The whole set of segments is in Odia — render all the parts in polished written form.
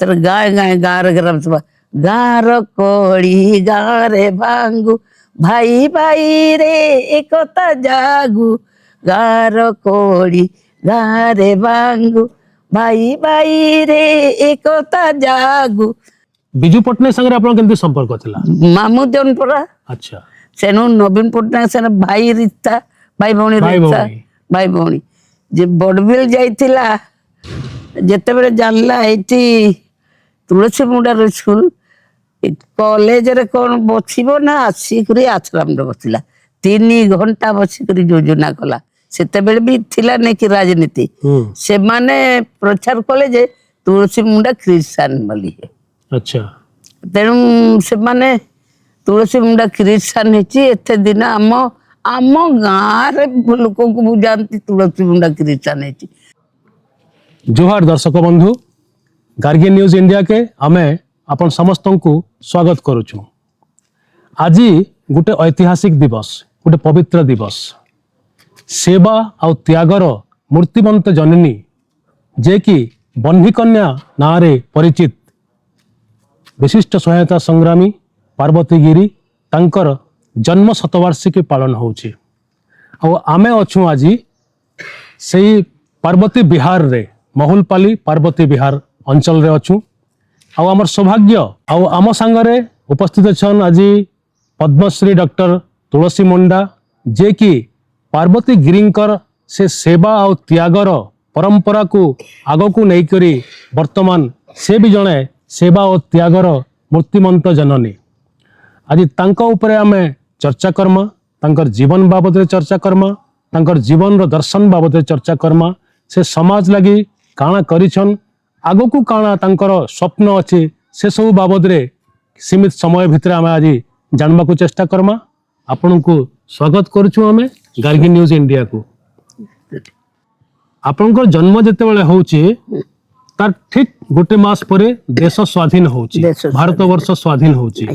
तर गाय गाय गार गरम सब गार कोड़ी गारे भांगू भाई भाई रे एकता जागू गार कोड़ी गारे भांगू भाई भाई रे एकता जागू। विजु पट्टनायक संगे आपन केंति संपर्क थिला? मामू देन परा। अच्छा सेनु नवीन पट्टनायक सेन भाई रिश्ता भाई भौणी रिश्ता भाई भौणी जे बड़बिल जाइतिला जेतेबेले जानला एठी तुलसी मुंडा स्कूल कॉलेज रे कोन बसिबो ना आसीकरी आश्रम रे बसिला 3 घंटा बसिकरी योजना कला सेतेबेले भी थिला ने कि राजनीति से माने प्रचार कले जे तुलसी मुंडा क्रिश्चियन बोली। अच्छा तेणु से माने तुलसी मुंडा क्रिश्चियन हेची एते दिन आम आम गाँव रे लोक को बुझाती तुलसी मुंडा क्रिश्चियन हेची। जोहार दर्शक बंधु, गार्गी न्यूज इंडिया के आमे अपन समस्त को स्वागत करुचु। आज गोटे ऐतिहासिक दिवस, गोटे पवित्र दिवस, सेवा आ त्यागर मूर्तिमंत जननी जे कि बन्ही कन्या ना रे परिचित विशिष्ट सहायता संग्रामी पार्वती गिरी तांकर जन्म शतवार्षिकी पालन होउची। आमे अछु आज से पार्वती बिहार रे महुलपाली पार्वती बिहार अंचल रे अछु। आमर सौभाग्य आम सांगरे उपस्थित छन आज पद्मश्री डॉक्टर तुलसी मुंडा जे कि पार्वती गिरींकर से सेवा और त्यागर परंपरा को आग को नहीं करी वर्तमान से भी जड़े सेवा और त्यागर मूर्तिमंत जननी। आज तांका उपरे आमे चर्चा करमा, तांकर जीवन बाबद रे चर्चा करमा, तांकर जीवन रो दर्शन बाबद रे चर्चा करमा, से समाज लगी काना करिछन, आगो को काना तांकर स्वप्न अछि से सब बाबद रे सीमित समय भितर आमे आज जानबा को चेष्टा करमा। आपन को स्वागत करूछु आमे गार्गी न्यूज इंडिया को। आपनकर जन्म जते बेले होउची तार ठीक गोटे मास परे देश स्वाधीन होउची, भारत वर्ष स्वाधीन होउची।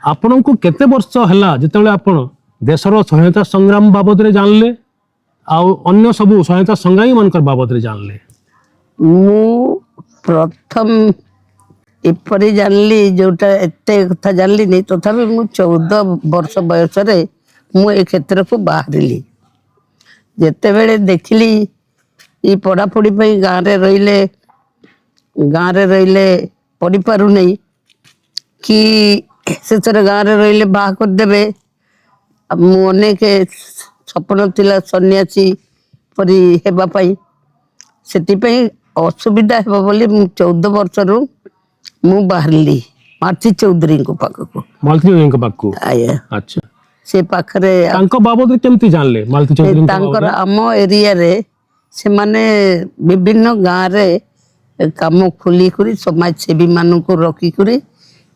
आपन को केते वर्ष हला जते बेले आपन देशर सहायता संग्राम बाबद रे जानले आ अन्य सब सहायता संग्रामी मानकर बाबद रे जानले? मु प्रथम एपरी जानली जोटा एते कथा जानली नहीं तथापि मु 14 वर्ष बयस रे मु ए क्षेत्र को बाहरिली। जेते बेले देखली ई पढ़ा पढ़ी पई गाँव रे रहिले पढ़ी पारु नहीं कि से गाँव रे रहिले बाहा कर देबे। मु अनेक सपन थिला सन्यासी परी हेबा पई सेति पई असुविधा हेबा बोली मु 14 वर्ष रु मु बाहरली मार्ची चौधरी को पाखो को। मालती चौधरी को पाखो? आया। अच्छा से पाखरे तांको बाबद रे केमती जानले मालती चौधरी को? तांकर आम एरिया रे से माने विभिन्न गाँव रे काम खोली करी समाज सेवी मान को रखी करी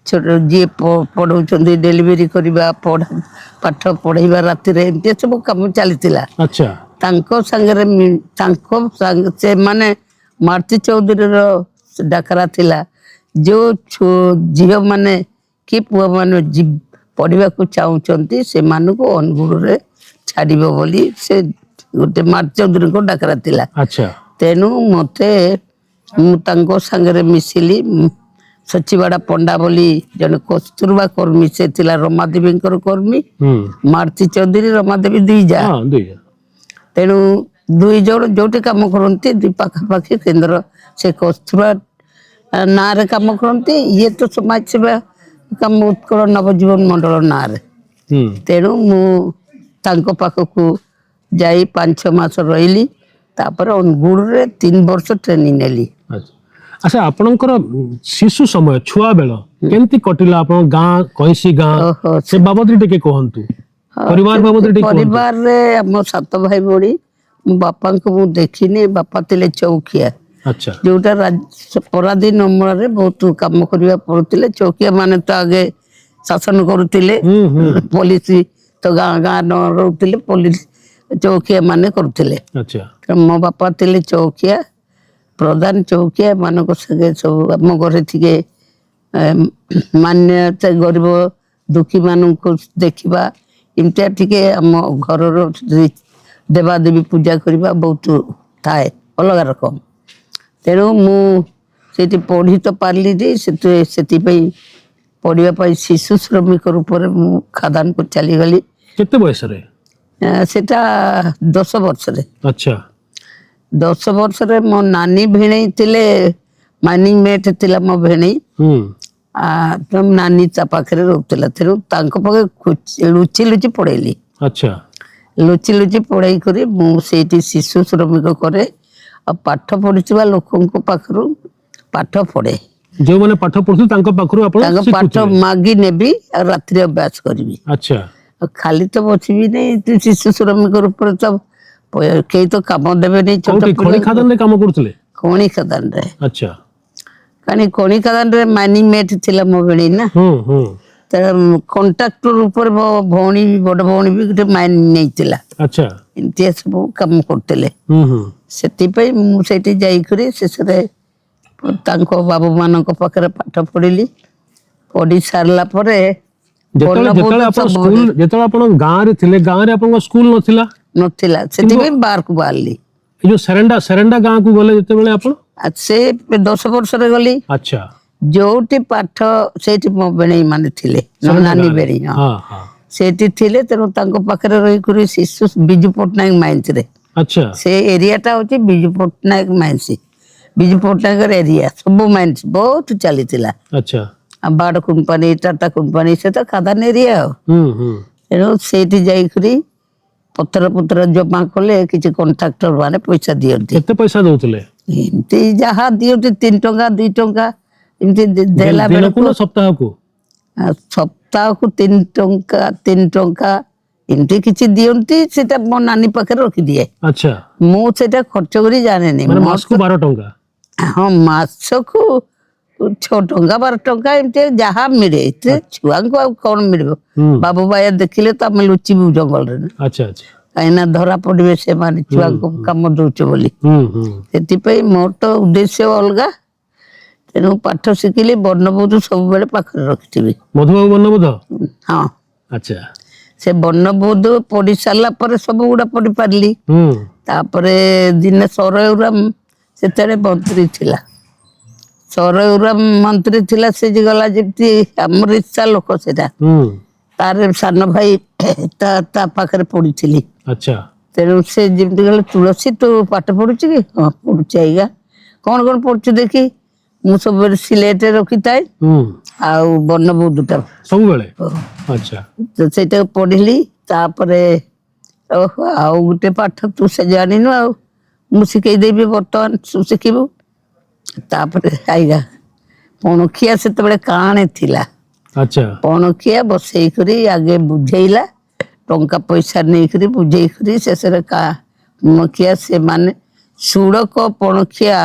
जी पढ़ाउछन्ती डेलीवरी करबा पाठ पढ़ाइबा राति रे एमती सब काम चलीतिला। अच्छा तांको संगरे तांको संग से माने मार्ती चौधरी रो डाकरा थिला जो झील माने कि पुआ माने पढ़ा को चाहूँगी से मान को अनुगुण रे छाड़िबो बोली से गोटे मार्ती चौधरी को डाकरा थिला। अच्छा तेनु मते मु तांको संगरे मिसिली। सचिवाड़ा पंडा बोली जने कस्तूरबा कर्मी से थिला रमादेवी कर्मी, मार्ती चौधरी रमादेवी दुई जा। तेणु दुई जण जोटी काम करती दुई पाखापाखि केन्द्र से कस्तूरबा ना रे काम करती, ये तो समाज सेवा काम उत्कल नवजीवन मंडल ना रे। तेणु मु तांको पाखकु जाई 5-6 मास रहिली तापर अनुगुण रे 3 वर्ष ट्रेनिंग नेली। अच्छा आपनकर शिशु समय छुआ बेल केमती कटिला आपन गां कहिसी गां से बाबद रे के कहंतु? परिवार बाबद रे परिवार रे हम 7 भाई बड़ी बापा को मु देखिनी। बापा तिले चौकिया। अच्छा जोटा पराधीन अमल रे बहुत काम करिया पड़ुतिले। चौकिया माने तो आगे शासन करुतिले, पुलिस तो गां गां न रहउतिले, पुलिस चौकिया माने करुतिले। अच्छा मो बापा तिले चौकिया प्रधान चौकिया मानक संगे सब आम घर थे मान्यता गरीब दुखी मान को देखा इमतिया टिके आम घर देवादेवी पूजा करवा बहुत थाए अलग रकम। तेणु मु ସେଠି ପଢି ତ ପାରିଲି ଯେ ସେଥିପାଇଁ ପଢିବା ପାଇଁ ଶିଶୁ ଶ୍ରମିକ ରୂପରେ ମୁଁ ଖାଦାନକୁ ଚାଲିଗଲି। କେତେ ବୟସରେ? ସେଟା 10 ବର୍ଷରେ। ଆଚ୍ଛା 10 ବର୍ଷରେ ମୋ ନାନୀ ଭିଣେଇ ଥିଲେ, ମାଇନିଂ ମେଟ୍ ଥିଲା ମୋ ଭିଣେଇ। ତ ନାନୀ ତା ପାଖରେ ରହୁଥିଲା, ତେଣୁ ତାଙ୍କ ପାଖରେ ଲୁଚି ଲୁଚି ପଢେଇଲି। ଆଚ୍ଛା ଲୁଚି ଲୁଚି ପଢେଇ କରି ମୁଁ ସେଇଠି ଶିଶୁ ଶ୍ରମିକ କରେ ଆଉ ପାଠ ପଢିଥିବା ଲୋକଙ୍କ ପାଖରୁ ପାଠ ପଢେ। ଯେଉଁମାନେ ପାଠ ପଢୁଥିଲେ ତାଙ୍କ ପାଖରୁ ଆପଣ ତାଙ୍କ ପାଠ ଶିଖୁଥିଲେ? ମାଗି ନେବି ଆଉ ରାତ୍ରି ଅଭ୍ୟାସ କରିବି। ଆଚ୍ଛା ଆଉ ଖାଲି ତ ବସିବି ନାଇଁ, ଶିଶୁ ଶ୍ରମିକ ରୂପରେ ତ କେହି ତ କାମ ଦେବେନି ଛୋଟ କୋଉଠି ଖଣି ପିଲାଙ୍କୁ। ଖାଦାନରେ କାମ କରୁଥିଲେ? ଖଣି ଖାଦାନରେ। ଆଚ୍ଛା କାରଣ ଖଣି ଖାଦାନରେ ମାଇନିଂ ମେଟ୍ ଥିଲା ମୋ ଭିଣେଇ ନା। ହୁଁ କଣ୍ଟ୍ରାକ୍ଟର ଉପରେ ମୋ ଭଉଣୀ, ବଡ ଭଉଣୀ ବି ଗୋଟେ ମାଇନ୍ ନେଇଥିଲା। ଆଚ୍ଛା ଏମିତିଆ ସବୁ କାମ କରୁଥିଲେ। ହୁଁ ସେଥିପାଇଁ ମୁଁ ସେଇଠି ଯାଇକରି ଶେଷରେ ତାଙ୍କ ବାବୁ ମାନଙ୍କ ପାଖରେ ପାଠ ପଢିଲି। ପଢି ସାରିଲା ପରେ ଯେତେବେଳେ ଆପଣ ସ୍କୁଲ, ଯେତେବେଳେ ଆପଣ ଗାଁରେ ଥିଲେ, ଗାଁରେ ଆପଣଙ୍କ ସ୍କୁଲ ନଥିଲା? ନଥିଲା, ସେଥିପାଇଁ ବାହାରକୁ ବାହାରିଲି। ଏ ଯୋଉ ସେରେଣ୍ଡା ଗାଁକୁ ଗଲେ ଯେତେବେଳେ ଆପଣ? ସେ 10 ବର୍ଷରେ ଗଲି। ଆଚ୍ଛା ଯୋଉଠି ପାଠ ସେଇଠି ମୋ ବେଣେଇ ମାନେ ଥିଲେ, ମୋ ସେରେଣ୍ଡା ନାନୀ ଗାଁରେ? ବେଣେଇ। ହଁ ହଁ ସେଇଠି ଥିଲେ, ତେଣୁ ତାଙ୍କ ପାଖରେ ରହିକରି ଶିଶୁ ବିଜୁ ପଟ୍ଟନାୟକ ମାଇନ୍ସ ରେ, ଆଚ୍ଛା ସେ ଏରିଆଟା ହଉଛି ବିଜୁ ପଟ୍ଟନାୟକ ମାଇନ୍ସ। ବିଜୁ ପଟ୍ଟନାୟକର ଏରିଆ, ସବୁ ମାଇନ୍ସ ବହୁତ ଚାଲିଥିଲା। ଆଚ୍ଛା ବାଡ଼ କମ୍ପାନୀ, ଟାଟା କମ୍ପାନୀ, ସେ ତ ଖାଦାନ ଏରିଆ ଆଉ। ହୁଁ ତେଣୁ ସେଇଠି ଯାଇକରି ପତ୍ର ଜମା କଲେ କିଛି କଣ୍ଟ୍ରାକ୍ଟର ମାନେ ପଇସା ଦିଅନ୍ତି। କେତେ ପଇସା ଦଉଥିଲେ? ଏମିତି ଯାହା ଦିଅନ୍ତି 3 ଟଙ୍କା 2 ଟଙ୍କା ଏମିତି ଦେଲା ଦିନକୁ ବେଳକୁ ନା ସପ୍ତାହକୁ? ସପ୍ତାହକୁ 3 ଟଙ୍କା 3 ଟଙ୍କା ଏମିତି କିଛି ଦିଅନ୍ତି। ସେଟା ମୋ ନାନୀ ପାଖରେ ରଖିଦିଏ। ଆଚ୍ଛା ମୁଁ ସେଟା ଖର୍ଚ୍ଚ କରି ଜାଣେନି। ମାନେ ମାସକୁ 12 ଟଙ୍କା? ହଁ, ମାସକୁ 6 ଟଙ୍କା 12 ଟଙ୍କା ଏମିତି ଯାହା ମିଳେ। ଛୁଆଙ୍କୁ ଆଉ କଣ ମିଳିବ? ବାବୁ ବାୟା ଦେଖିଲେ ତ ଆମେ ଲୁଚିବୁ ଜଙ୍ଗଲରେ ନା। ଆଚ୍ଛା ଆଚ୍ଛା କାହିଁକିନା ଧରା ପଡିବେ ସେମାନେ, ଛୁଆଙ୍କୁ କାମ ଦଉଛୁ ବୋଲି। ସେଥିପାଇଁ ମୋର ତ ଉଦ୍ଦେଶ୍ୟ ଅଲଗା। ତେଣୁ ପାଠ ଶିଖିଲି, ବର୍ଣ୍ଣବୋଧ ସବୁବେଳେ ପାଖରେ ରଖିଥିବି। ମଧୁବାବୁ ବର୍ଣ୍ଣବୋଧ? ହଁ, ଆଚ୍ଛା ସେ ବର୍ଣ୍ଣବୋଧ ପଢି ସାରିଲା ପରେ ସବୁ ଗୁଡା ପଢି ପାରିଲି। ତାପରେ ଦିନେ ସରୟୁରାମ ସେତେବେଳେ ମନ୍ତ୍ରୀ ଥିଲା। ସରୟୁରାମ ମନ୍ତ୍ରୀ ଥିଲା, ସେ ଯେ ଗଲା ଯେମିତି ଆମର ଇଚ୍ଛା ଲୋକ ସେଟା। ତାର ସାନ ଭାଇ ତା ପାଖରେ ପଢିଥିଲି। ଆଚ୍ଛା ତେଣୁ ସେ ଯେମିତି କହିଲେ, ତୁଳସୀ ତୁ ପାଠ ପଢୁଛୁ କି? ହଁ ପଢୁଛି ଆଜ୍ଞା। କଣ କଣ ପଢୁଛୁ ଦେଖି? ମୁଁ ସବୁବେଳେ ସିଲେଟ ରଖିଥାଏ ଆଉ ବର୍ଣ୍ଣବୋଧଟା ସବୁବେଳେ? ଆଚ୍ଛା ସେଇଟାକୁ ପଢିଲି। ତାପରେ ଓହୋ, ଆଉ ଗୋଟେ ପାଠ ତୁ ସେ ଜାଣିନୁ, ଆଉ ମୁଁ ଶିଖେଇଦେବି, ବର୍ତ୍ତମାନ ତୁ ଶିଖିବୁ। ତାପରେ ଆଇଗା ପଣଖିଆ, ସେତେବେଳେ କାଣେ ଥିଲା। ଆଚ୍ଛା ପଣଖିଆ ବସେଇକରି ଆଗେ ବୁଝେଇଲା, ଟଙ୍କା ପଇସା ନେଇକରି ବୁଝେଇକରି ଶେଷରେ ପଣଖିଆ ସେମାନେ ସୁଡକ ପଣଖିଆ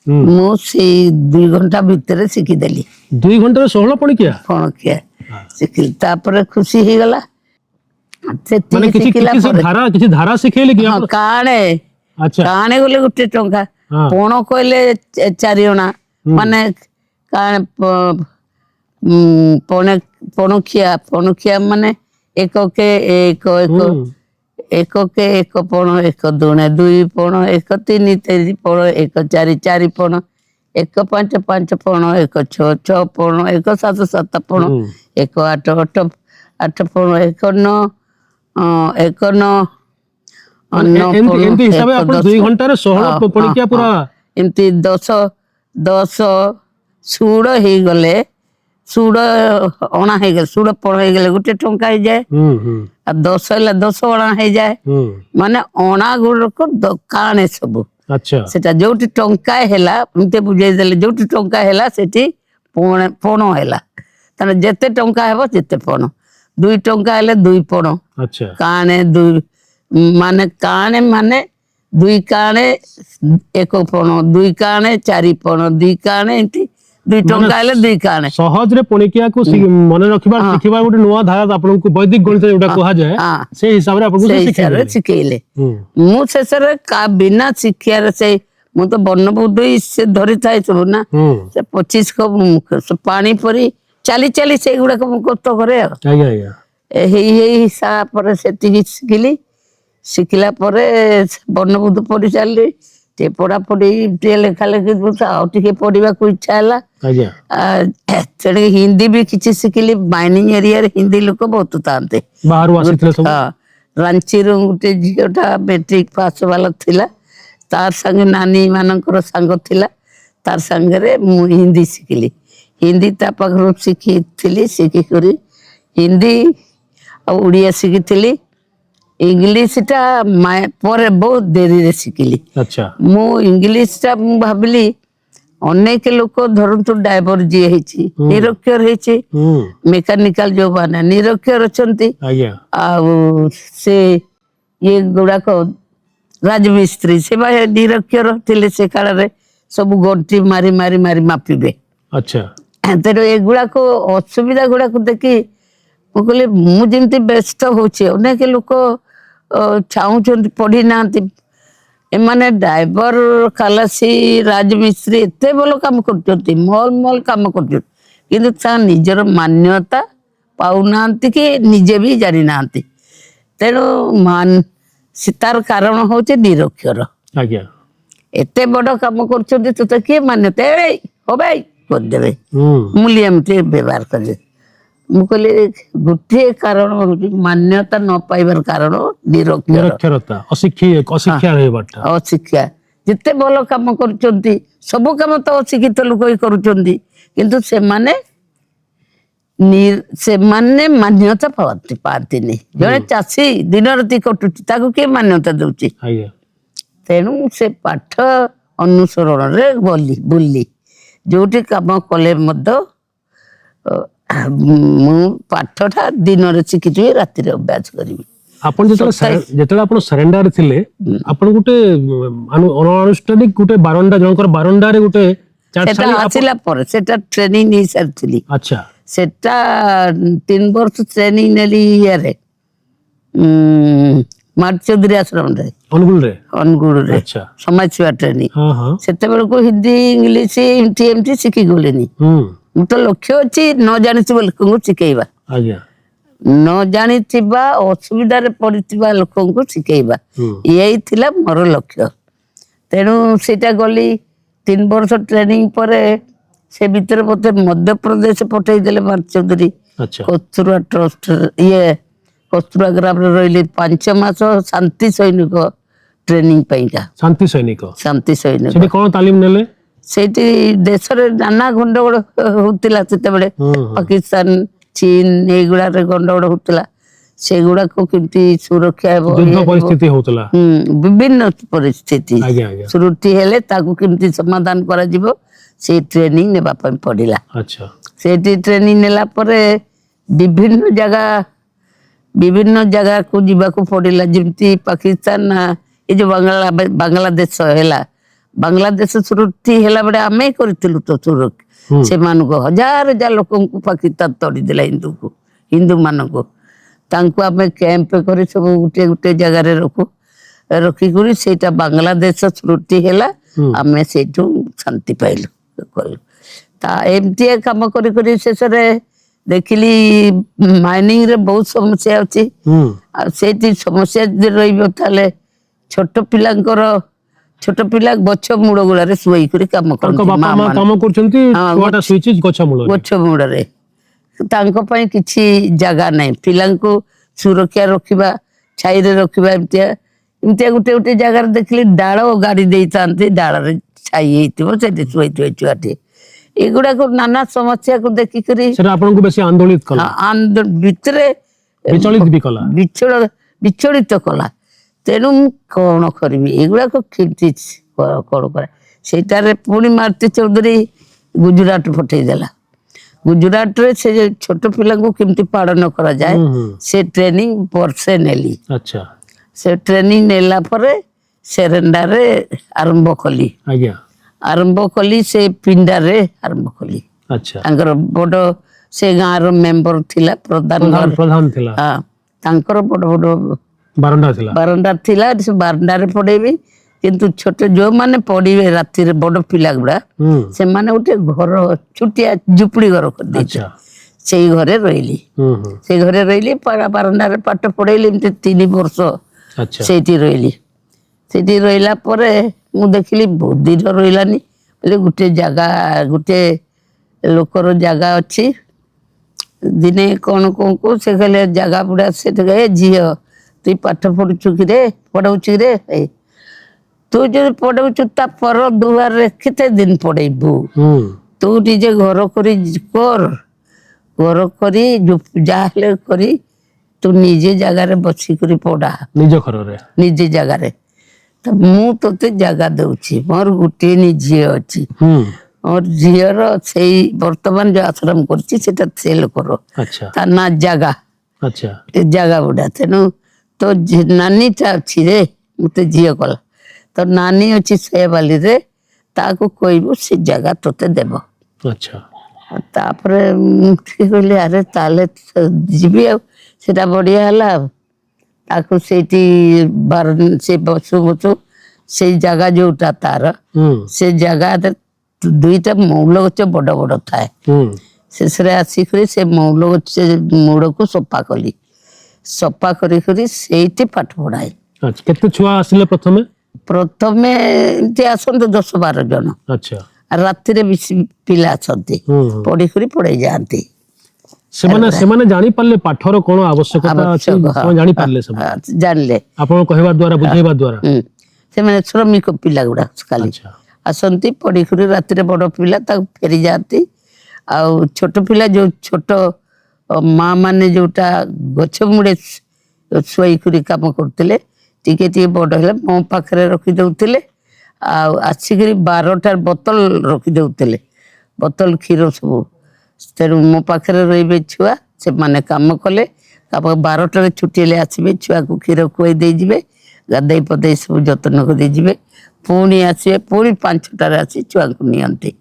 ମୁଁ ସେଇ 2 ଘଣ୍ଟା ଭିତରେ ଶିଖିଦେଲି। 2 ଘଣ୍ଟାରେ 16 ପଣିକିଆ? ପଣଖିଆ ଶିଖିଲି। ତାପରେ ଖୁସି ହେଇଗଲା। ମାନେ ସେତିକି କିଛି ଶିଖିଲା କିଛି ପରେ କିଛି ଧାରା ଶିଖେଇଲେ କି ହଁ, ଆପଣ? କାଣେ ଆଚ୍ଛା କାଣେ ଗଲେ 1 ଟଙ୍କା, ହଁ ପଣ କହିଲେ 4 ଅଣା, ମାନେ କାଣେ ପଣଖିଆ ମାନେ ଏକକେ 1 ପଣ 1 ଦୁଣେ 2 ପଣ 1 3 3 ପଣ 1 4 4 ପଣ 1 5 5 ପଣ 1 6 6 ପଣ 1 7 7 ପଣ 1 8 8 8 ପଣ 1 9 1 9 9 ପଣ ଏମିତି 1 ହିସାବରେ ଆପଣ 2 10। ଘଣ୍ଟାରେ 16 ପଣିକିଆ ପୁରା? ଏମିତି 10 ସୁଡ଼ ହେଇଗଲେ, ସୁଡ଼ ଅଣା ହେଇଗଲେ, ସୁଡ଼ ପଣ ହେଇଗଲେ 1 ଟଙ୍କା ହେଇଯାଏ। ଆଉ 10 ହେଲା 10 ଅଣା ହେଇଯାଏ। ମାନେ ଅଣା ଗୁଡକ କାଣେ ସବୁ। ଆଚ୍ଛା ସେଟା ଯୋଉଠି ଟଙ୍କା ହେଲା, ଏମିତି ବୁଝେଇଦେଲେ, ଯୋଉଠି ଟଙ୍କା ହେଲା ସେଠି ପଣ ହେଲା। ତାହେଲେ ଯେତେ ଟଙ୍କା ହେବ ସେତେ ପଣ। 2 ଟଙ୍କା ହେଲେ 2 ପଣ। ଆଚ୍ଛା କାଣେ 2 ମାନେ କାଣେ ମାନେ 2 କାଣେ 1 ପଣ, 2 କାଣେ 4 ପଣ, 2 କାଣେ ଏମିତି 2 ମାନେ ଟଙ୍କା ହେଲେ 2 କାଣେ। ସହଜରେ ପଣିକିଆକୁ ମନେ ରଖିବା ଶିଖିବା ଗୋଟେ ନୂଆ ଧାରା ଆପଣଙ୍କୁ ବୈଦିକ ଗଣିତ ଯୋଉଟା କୁହାଯାଏ, ସେଇ ହିସାବରେ ଆପଣଙ୍କୁ ସେ ଶିଖେଇଦେଲେ। ଶିଖେଇଲେ। ମୁଁ ଶେଷରେ ବିନା ଶିକ୍ଷାରେ ମୁଁ ତ ବର୍ଣ୍ଣବୋଧ ସେ ଧରିଥାଏ ସବୁ ନା, ସେ 25 ପାଣି ପରି ଚାଲି ଚାଲି ସେଇଗୁଡାକ ମୁଁ କଷ୍ଟ କରେ ଆଉ। ଆଜ୍ଞା ଆଜ୍ଞା ହେଇ ପରେ ସେତିକି ଶିଖିଲି। ଶିଖିଲା ପରେ ବର୍ଣ୍ଣବୋଧ ପଢି ଚାଲିଲି। ଟିକେ ପଢାପଢି ଟିକେ ଲେଖା ଲେଖି ଆଉ ଟିକେ ପଢିବାକୁ ଇଚ୍ଛା ହେଲା। ଆଜ୍ଞା ତେଣିକି ହିନ୍ଦୀ ବି କିଛି ଶିଖିଲି। ମାଇନିଂ ଏରିଆରେ ହିନ୍ଦୀ ଲୋକ ବହୁତ ଥାନ୍ତି। ବାହାରୁ ଆସିଥିଲେ ସବୁ। ହଁ, ରାଞ୍ଚିରୁ ଗୋଟେ ଝିଅଟା ମେଟ୍ରିକ ପାସ୍ ବାଲା ଥିଲା, ତାର ସାଙ୍ଗେ ନାନୀ ମାନଙ୍କର ସାଙ୍ଗ ଥିଲା, ତାର ସାଙ୍ଗରେ ମୁଁ ହିନ୍ଦୀ ଶିଖିଲି। ହିନ୍ଦୀ ତା ପାଖରୁ ଶିଖିଥିଲି, ଶିଖିକରି ହିନ୍ଦୀ ଆଉ ଓଡ଼ିଆ ଶିଖିଥିଲି। ଇଂଲିଶଟା ପରେ ବହୁତ ଡେରିରେ ଶିଖିଲି। ଆଚ୍ଛା ମୁଁ ଇଂଲିଶଟା ମୁଁ ଭାବିଲି ଅନେକ ଲୋକ ଧରନ୍ତୁ ଡ୍ରାଇଭର ଯିଏ ହେଇଛି ନିରକ୍ଷର ହେଇଛି, ହୁଁ ମେକାନିକାଲ ଯୋଉମାନେ ନିରକ୍ଷର ଅଛନ୍ତି, ଆଜ୍ଞା ଆଉ ସେ ଇଏ ଗୁଡାକ ରାଜମିସ୍ତ୍ରୀ ସେମାନେ ନିରକ୍ଷର ଥିଲେ ସେ କାଳରେ, ସବୁ ଗଣ୍ଠି ମାରି ମାରି ମାରି ମାପିବେ। ଆଚ୍ଛା ତେଣୁ ଏଗୁଡାକ ଅସୁବିଧା ଗୁଡାକ ଦେଖି ମୁଁ କହିଲି ମୁଁ ଯେମିତି ବ୍ୟସ୍ତ ହଉଛି ଅନେକ ଲୋକ ଚାହୁଁଛନ୍ତି ପଢି ନାହାନ୍ତି, ଏମାନେ ଡ୍ରାଇଭର ଖାଲାସୀ ରାଜମିସ୍ତ୍ରୀ ଏତେ ଭଲ କାମ କରୁଛନ୍ତି, ମଲ ମଲ କାମ କରୁଛନ୍ତି, କିନ୍ତୁ ତା ନିଜର ମାନ୍ୟତା ପାଉନାହାନ୍ତି କି ନିଜେ ବି ଜାଣିନାହାନ୍ତି। ତେଣୁ ତାର କାରଣ ହଉଛି ନିରକ୍ଷର। ଆଜ୍ଞା ଏତେ ବଡ କାମ କରୁଛନ୍ତି ତତେ କିଏ ମାନ୍ୟତା ହବେ କରିଦେବେ, ହୁଁ ମୂଲ୍ୟ ଏମିତି ବ୍ୟବହାର କରିବେ। ମୁଁ କହିଲି ଗୋଟିଏ କାରଣ ହଉଛି ମାନ୍ୟତା ନ ପାଇବାର କାରଣ ନିରକ୍ଷର, ନିରକ୍ଷରତା, ଅଶିକ୍ଷା ରହିବାଟା। ଅଶିକ୍ଷା। ଯେତେ ଭଲ କାମ କରୁଛନ୍ତି, ସବୁ କାମ ତ ଅଶିକ୍ଷିତ ଲୋକ ହିଁ କରୁଛନ୍ତି, କିନ୍ତୁ ସେମାନେ ମାନ୍ୟତା ପାଆନ୍ତିନି। ଜଣେ ଚାଷୀ ଦିନ ରାତି କଟୁଛି, ତାକୁ କିଏ ମାନ୍ୟତା ଦଉଛି? ଆଜ୍ଞା ତେଣୁ ସେ ପାଠ ଅନୁସରଣରେ ବୁଲି ଯୋଉଠି କାମ କଲେ ମଧ୍ୟ ମୁଁ ପାଠଟା ଦିନରେ ଶିଖିଯିବି, ରାତିରେ ଅଭ୍ୟାସ କରିବି। ଆପଣ ଯେତେବେଳେ ଆପଣ ସରେଣ୍ଡର ଥିଲେ, ଆପଣ ଗୋଟେ ଅଣଆନୁଷ୍ଠାନିକ ଗୋଟେ ବାରଣ୍ଡା, ଜଣଙ୍କର ବାରଣ୍ଡାରେ ଗୋଟେ ସେଟା ଆସିଲା ପରେ, ସେଟା ଟ୍ରେନିଂ ନେଇସାରିଥିଲି। ଆଚ୍ଛା ସେଟା 3 ବର୍ଷ ଟ୍ରେନିଂ ନେଲି ଇଏରେ ମାର୍ଚୌଧୁରୀ ଆଶ୍ରମରେ, ଅନୁଗୁଳରେ ଆଚ୍ଛା ସମାଜସେବା ଟ୍ରେନିଂ। ହଁ ହଁ ସେତେବେଳକୁ ହିନ୍ଦୀ ଇଂଲିଶ ଏମିତି ଶିଖି ଗଲିଣି। ମୁଁ ତ ଲକ୍ଷ୍ୟ ଅଛି ନ ଜାଣିଥିବା ଲୋକଙ୍କୁ ଶିଖେଇବା, ଆଜ୍ଞା ନ ଜାଣିଥିବା ଅସୁବିଧାରେ ପଡିଥିବା ଲୋକଙ୍କୁ ଶିଖେଇବା, ଏଇ ଥିଲା ମୋର ଲକ୍ଷ୍ୟ। ତେଣୁ ସେଇଟା ଗଲି 3 ବର୍ଷ ଟ୍ରେନିଂ ପରେ ସେ ଭିତରେ ମତେ ମଧ୍ୟପ୍ରଦେଶ ପଠେଇଦେଲେ ମାର୍ଚୌଧୁରୀ ଆଚ୍ଛା କସ୍ତୁରବା ଟ୍ରଷ୍ଟ କସ୍ତୁରବା ଗ୍ରାମରେ ରହିଲି 5 ମାସ ଶାନ୍ତି ସୈନିକ ଟ୍ରେନିଂ ପାଇଁକା। ଶାନ୍ତି ସୈନିକ, ଶାନ୍ତି ସୈନିକ ସେଠି କଣ ତାଲିମ ନେଲେ? ସେଇଠି ଦେଶରେ ନାନା ଗଣ୍ଡଗୋଳ ହଉଥିଲା ସେତେବେଳେ, ପାକିସ୍ତାନ ଚୀନ ଏଇଗୁଡାରେ ଗଣ୍ଡଗୋଳ ହଉଥିଲା, ସେଗୁଡାକୁ କେମିତି ସୁରକ୍ଷା ହେବ, ଯୁଦ୍ଧ ପରିସ୍ଥିତି ହଉଥିଲା। ବିଭିନ୍ନ ପରିସ୍ଥିତି ଆଜ୍ଞା ଆଜ୍ଞା ସୃଷ୍ଟି ହେଲେ ତାକୁ କେମିତି ସମାଧାନ କରାଯିବ, ସେଇ ଟ୍ରେନିଂ ନେବା ପାଇଁ ପଡିଲା। ଆଚ୍ଛା ସେଇଠି ଟ୍ରେନିଂ ନେଲା ପରେ ବିଭିନ୍ନ ଜାଗାକୁ ଯିବାକୁ ପଡିଲା, ଯେମିତି ପାକିସ୍ତାନ, ଏ ଯୋଉ ବାଂଲାଦେଶ ହେଲା, ବାଂଲାଦେଶ ସୃଷ୍ଟି ହେଲା ବେଳେ ଆମେ କରିଥିଲୁ ତ ସେମାନଙ୍କୁ ହଜାର ହଜାର ଲୋକଙ୍କୁ ପାକିସ୍ତାନ ତଡ଼ିଦେଲା, ହିନ୍ଦୁ ମାନଙ୍କୁ। ତାଙ୍କୁ ଆମେ କ୍ୟାମ୍ପ କରି ସବୁ ଗୋଟେ ଗୋଟେ ଜାଗାରେ ରଖିକରି ସେଇଟା ବାଂଲାଦେଶ ସୃଷ୍ଟି ହେଲା, ଆମେ ସେଇଠୁ ଶାନ୍ତି ପାଇଲୁ। ଏମିତି କାମ କରି କରି ଶେଷରେ ଦେଖିଲି ମାଇନିଂ ରେ ବହୁତ ସମସ୍ୟା ଅଛି, ଆଉ ସେଇଠି ସମସ୍ୟା ଯଦି ରହିବ ତାହେଲେ ଛୋଟ ପିଲା ଗଛ ମୂଳ ଗୁଡାରେ ଶୋଇକରି କାମ ତାଙ୍କ କରନ୍ତି, ବାପା ମା କାମ କରୁଛନ୍ତି, ଛୁଆଟା ଶୋଇଛି ଗଛ ମୂଳରେ। ଗଛ ମୂଳରେ ତାଙ୍କ ପାଇଁ କିଛି ଜାଗା ନାହିଁ, ପିଲାଙ୍କୁ ସୁରକ୍ଷା ରଖିବା, ଛାଇରେ ରଖିବା, ଏମିତିଆ ଗୋଟେ ଗୋଟେ ଜାଗାରେ ଦେଖିଲି ଡାଳ ଗାଡି ଦେଇଥାନ୍ତି, ଡାଳରେ ଛାଇ ହେଇଥିବ, ସେଠି ଶୋଇଥିବ ଛୁଆଟି। ଏଗୁଡାକ ନାନା ସମସ୍ୟାକୁ ଦେଖିକରି ସେଟା ଆପଣଙ୍କୁ ବେଶୀ ଆନ୍ଦୋଳିତ କଲା, ଭିତରେ ବିଚଳିତ ବି କଲା, ବିଚଳିତ କଲା। ତେଣୁ ମୁଁ କଣ କରିବି, ଏଗୁଡାକ କେମିତି କଣ କରେ। ସେଇଟାରେ ପୁଣି ମାରୁତି ଚୌଧୁରୀ ଗୁଜୁରାଟ ପଠେଇଦେଲା। ଗୁଜୁରାଟରେ ସେ ଛୋଟ ପିଲାଙ୍କୁ କେମିତି ପାଳନ କରାଯାଏ, ସେ ଟ୍ରେନିଂ ବର୍ଷେ ନେଲି। ଆଚ୍ଛା ସେ ଟ୍ରେନିଂ ନେଲା ପରେ ସେରେଣ୍ଡାରେ ଆରମ୍ଭ କଲି। ଆଜ୍ଞା ସେ ପିଣ୍ଡାରେ ଆରମ୍ଭ କଲି। ଆଚ୍ଛା ତାଙ୍କର ବଡ ସେ ଗାଁର ମେମ୍ବର ଥିଲା, ପ୍ରଧାନ ଥିଲା, ତାଙ୍କର ବଡ ବଡ ବାରଣ୍ଡା ଥିଲା। ସେ ବାରଣ୍ଡାରେ ପଢେଇବି, କିନ୍ତୁ ଛୋଟ ଯୋଉମାନେ ପଢିବେ ରାତିରେ ବଡ ପିଲା ଗୁଡା, ସେମାନେ ଗୋଟେ ଘର ଛୋଟିଆ ଝୁପଡି ଘର କରିଦେଇଥିଲେ, ସେଇ ଘରେ ରହିଲି। ସେଇ ଘରେ ରହିଲି, ବାରଣ୍ଡାରେ ପାଠ ପଢେଇଲି, ଏମିତି 3 ବର୍ଷ ଆଚ୍ଛା ସେଇଠି ରହିଲି। ସେଇଠି ରହିଲା ପରେ ମୁଁ ଦେଖିଲି ବହୁତ ଦିନ ରହିଲାନି ବୋଲେ ଗୋଟେ ଜାଗା ଗୋଟେ ଲୋକର ଜାଗା ଅଛି ଦିନେ କଣ କହୁ ସେ କହିଲେ ଜାଗା ବୁଡ଼ା ସେଠି ଏ ଝିଅ ତୁଇ ପାଠ ପଢୁଛୁ କିରେ ପଢଉଛୁ କିରେ ତୁ ଯଦି ପଢଉଛୁ ତା ପର ଦୁଆରରେ କେତେ ଦିନ ପଢେଇବୁ ତୁ ନିଜେ ଘର କରି କର ଘର କରି ଯାହାହେଲେ କରି ତୁ ନିଜେ ଜାଗାରେ ବସିକରି ପଢା ନିଜେ ଜାଗାରେ ତ ମୁଁ ତୋତେ ଜାଗା ଦଉଛି ମୋର ଗୋଟିଏ ଝିଅ ଅଛି ମୋର ଝିଅର ସେଇ ବର୍ତ୍ତମାନ ଯୋଉ ଆଶ୍ରମ କରିଛି ସେଟା ସେ ଲୋକର ତା ନା ଜାଗା ଜାଗା ବୁଢା ତେଣୁ ତୋ ନାନୀଟା ଅଛି ରେ ମତେ ଝିଅ କଲା ତ ନାନୀ ଅଛି ସେ ବାଲିରେ ତାକୁ କହିବୁ ସେ ଜାଗା ତୋତେ ଦେବ ତାପରେ କହିଲି ଆରେ ତାହେଲେ ଯିବି ଆଉ ସେଟା ବଢିଆ ହେଲା ଆଉ ତାକୁ ସେଇଠି ସେ ବସୁ ବସୁ ସେଇ ଜାଗା ଯୋଉଟା ତାର ସେ ଜାଗାରେ ଦୁଇଟା ମୌଲ ଗଛ ବଡ ବଡ ଥାଏ ଶେଷରେ ଆସିକରି ସେ ମୌଲ ଗଛ ମୂଳକୁ ସଫା କଲି ସଫା କରି ସେଇଠି ପାଠ ପଢାଏ କେତେ ଛୁଆ ଆସିଲେ ପ୍ରଥମେ ପ୍ରଥମେ ଏମିତି ଆସନ୍ତୁ 10-12 ଜଣ ରାତିରେ ବେଶୀ ପିଲା ଆସନ୍ତି ପଢିକରି ପଢେଇ ଯାଆନ୍ତି ସେମାନେ ଜାଣିପାରିଲେ ପାଠର କଣ ଆବଶ୍ୟକତା ଅଛି ଜାଣିପାରିଲେ ଜାଣିଲେ ଆପଣ କହିବା ଦ୍ୱାରା ବୁଝେଇବା ଦ୍ୱାରା ସେମାନେ ଶ୍ରମିକ ପିଲା ଗୁଡା ଖାଲି ଆସନ୍ତି ପଢିକରି ରାତିରେ ବଡ ପିଲା ତାକୁ ଫେରି ଯାଆନ୍ତି ଆଉ ଛୋଟ ପିଲା ଯୋଉ ଛୋଟ ମା ମାନେ ଯୋଉଟା ଗଛ ମୂଳେ ଶୋଇକରି କାମ କରୁଥିଲେ ଟିକେ ଟିକେ ବଡ ହେଲେ ମୋ ପାଖରେ ରଖି ଦଉଥିଲେ ଆଉ ଆସିକରି 12ଟା ବୋତଲ ରଖି ଦଉଥିଲେ ବୋତଲ କ୍ଷୀର ସବୁ ତେଣୁ ମୋ ପାଖରେ ରହିବେ ଛୁଆ ସେମାନେ କାମ କଲେ 12ଟାରେ ଛୁଟି ହେଲେ ଆସିବେ ଛୁଆକୁ କ୍ଷୀର ଖୁଆଇ ଦେଇଯିବେ ଗାଧେଇ ପଧେଇ ସବୁ ଯତ୍ନ କରିଯିବେ ପୁଣି ଆସିବେ ପୁଣି 5ଟାରେ ଆସି ଛୁଆଙ୍କୁ ନିଅନ୍ତି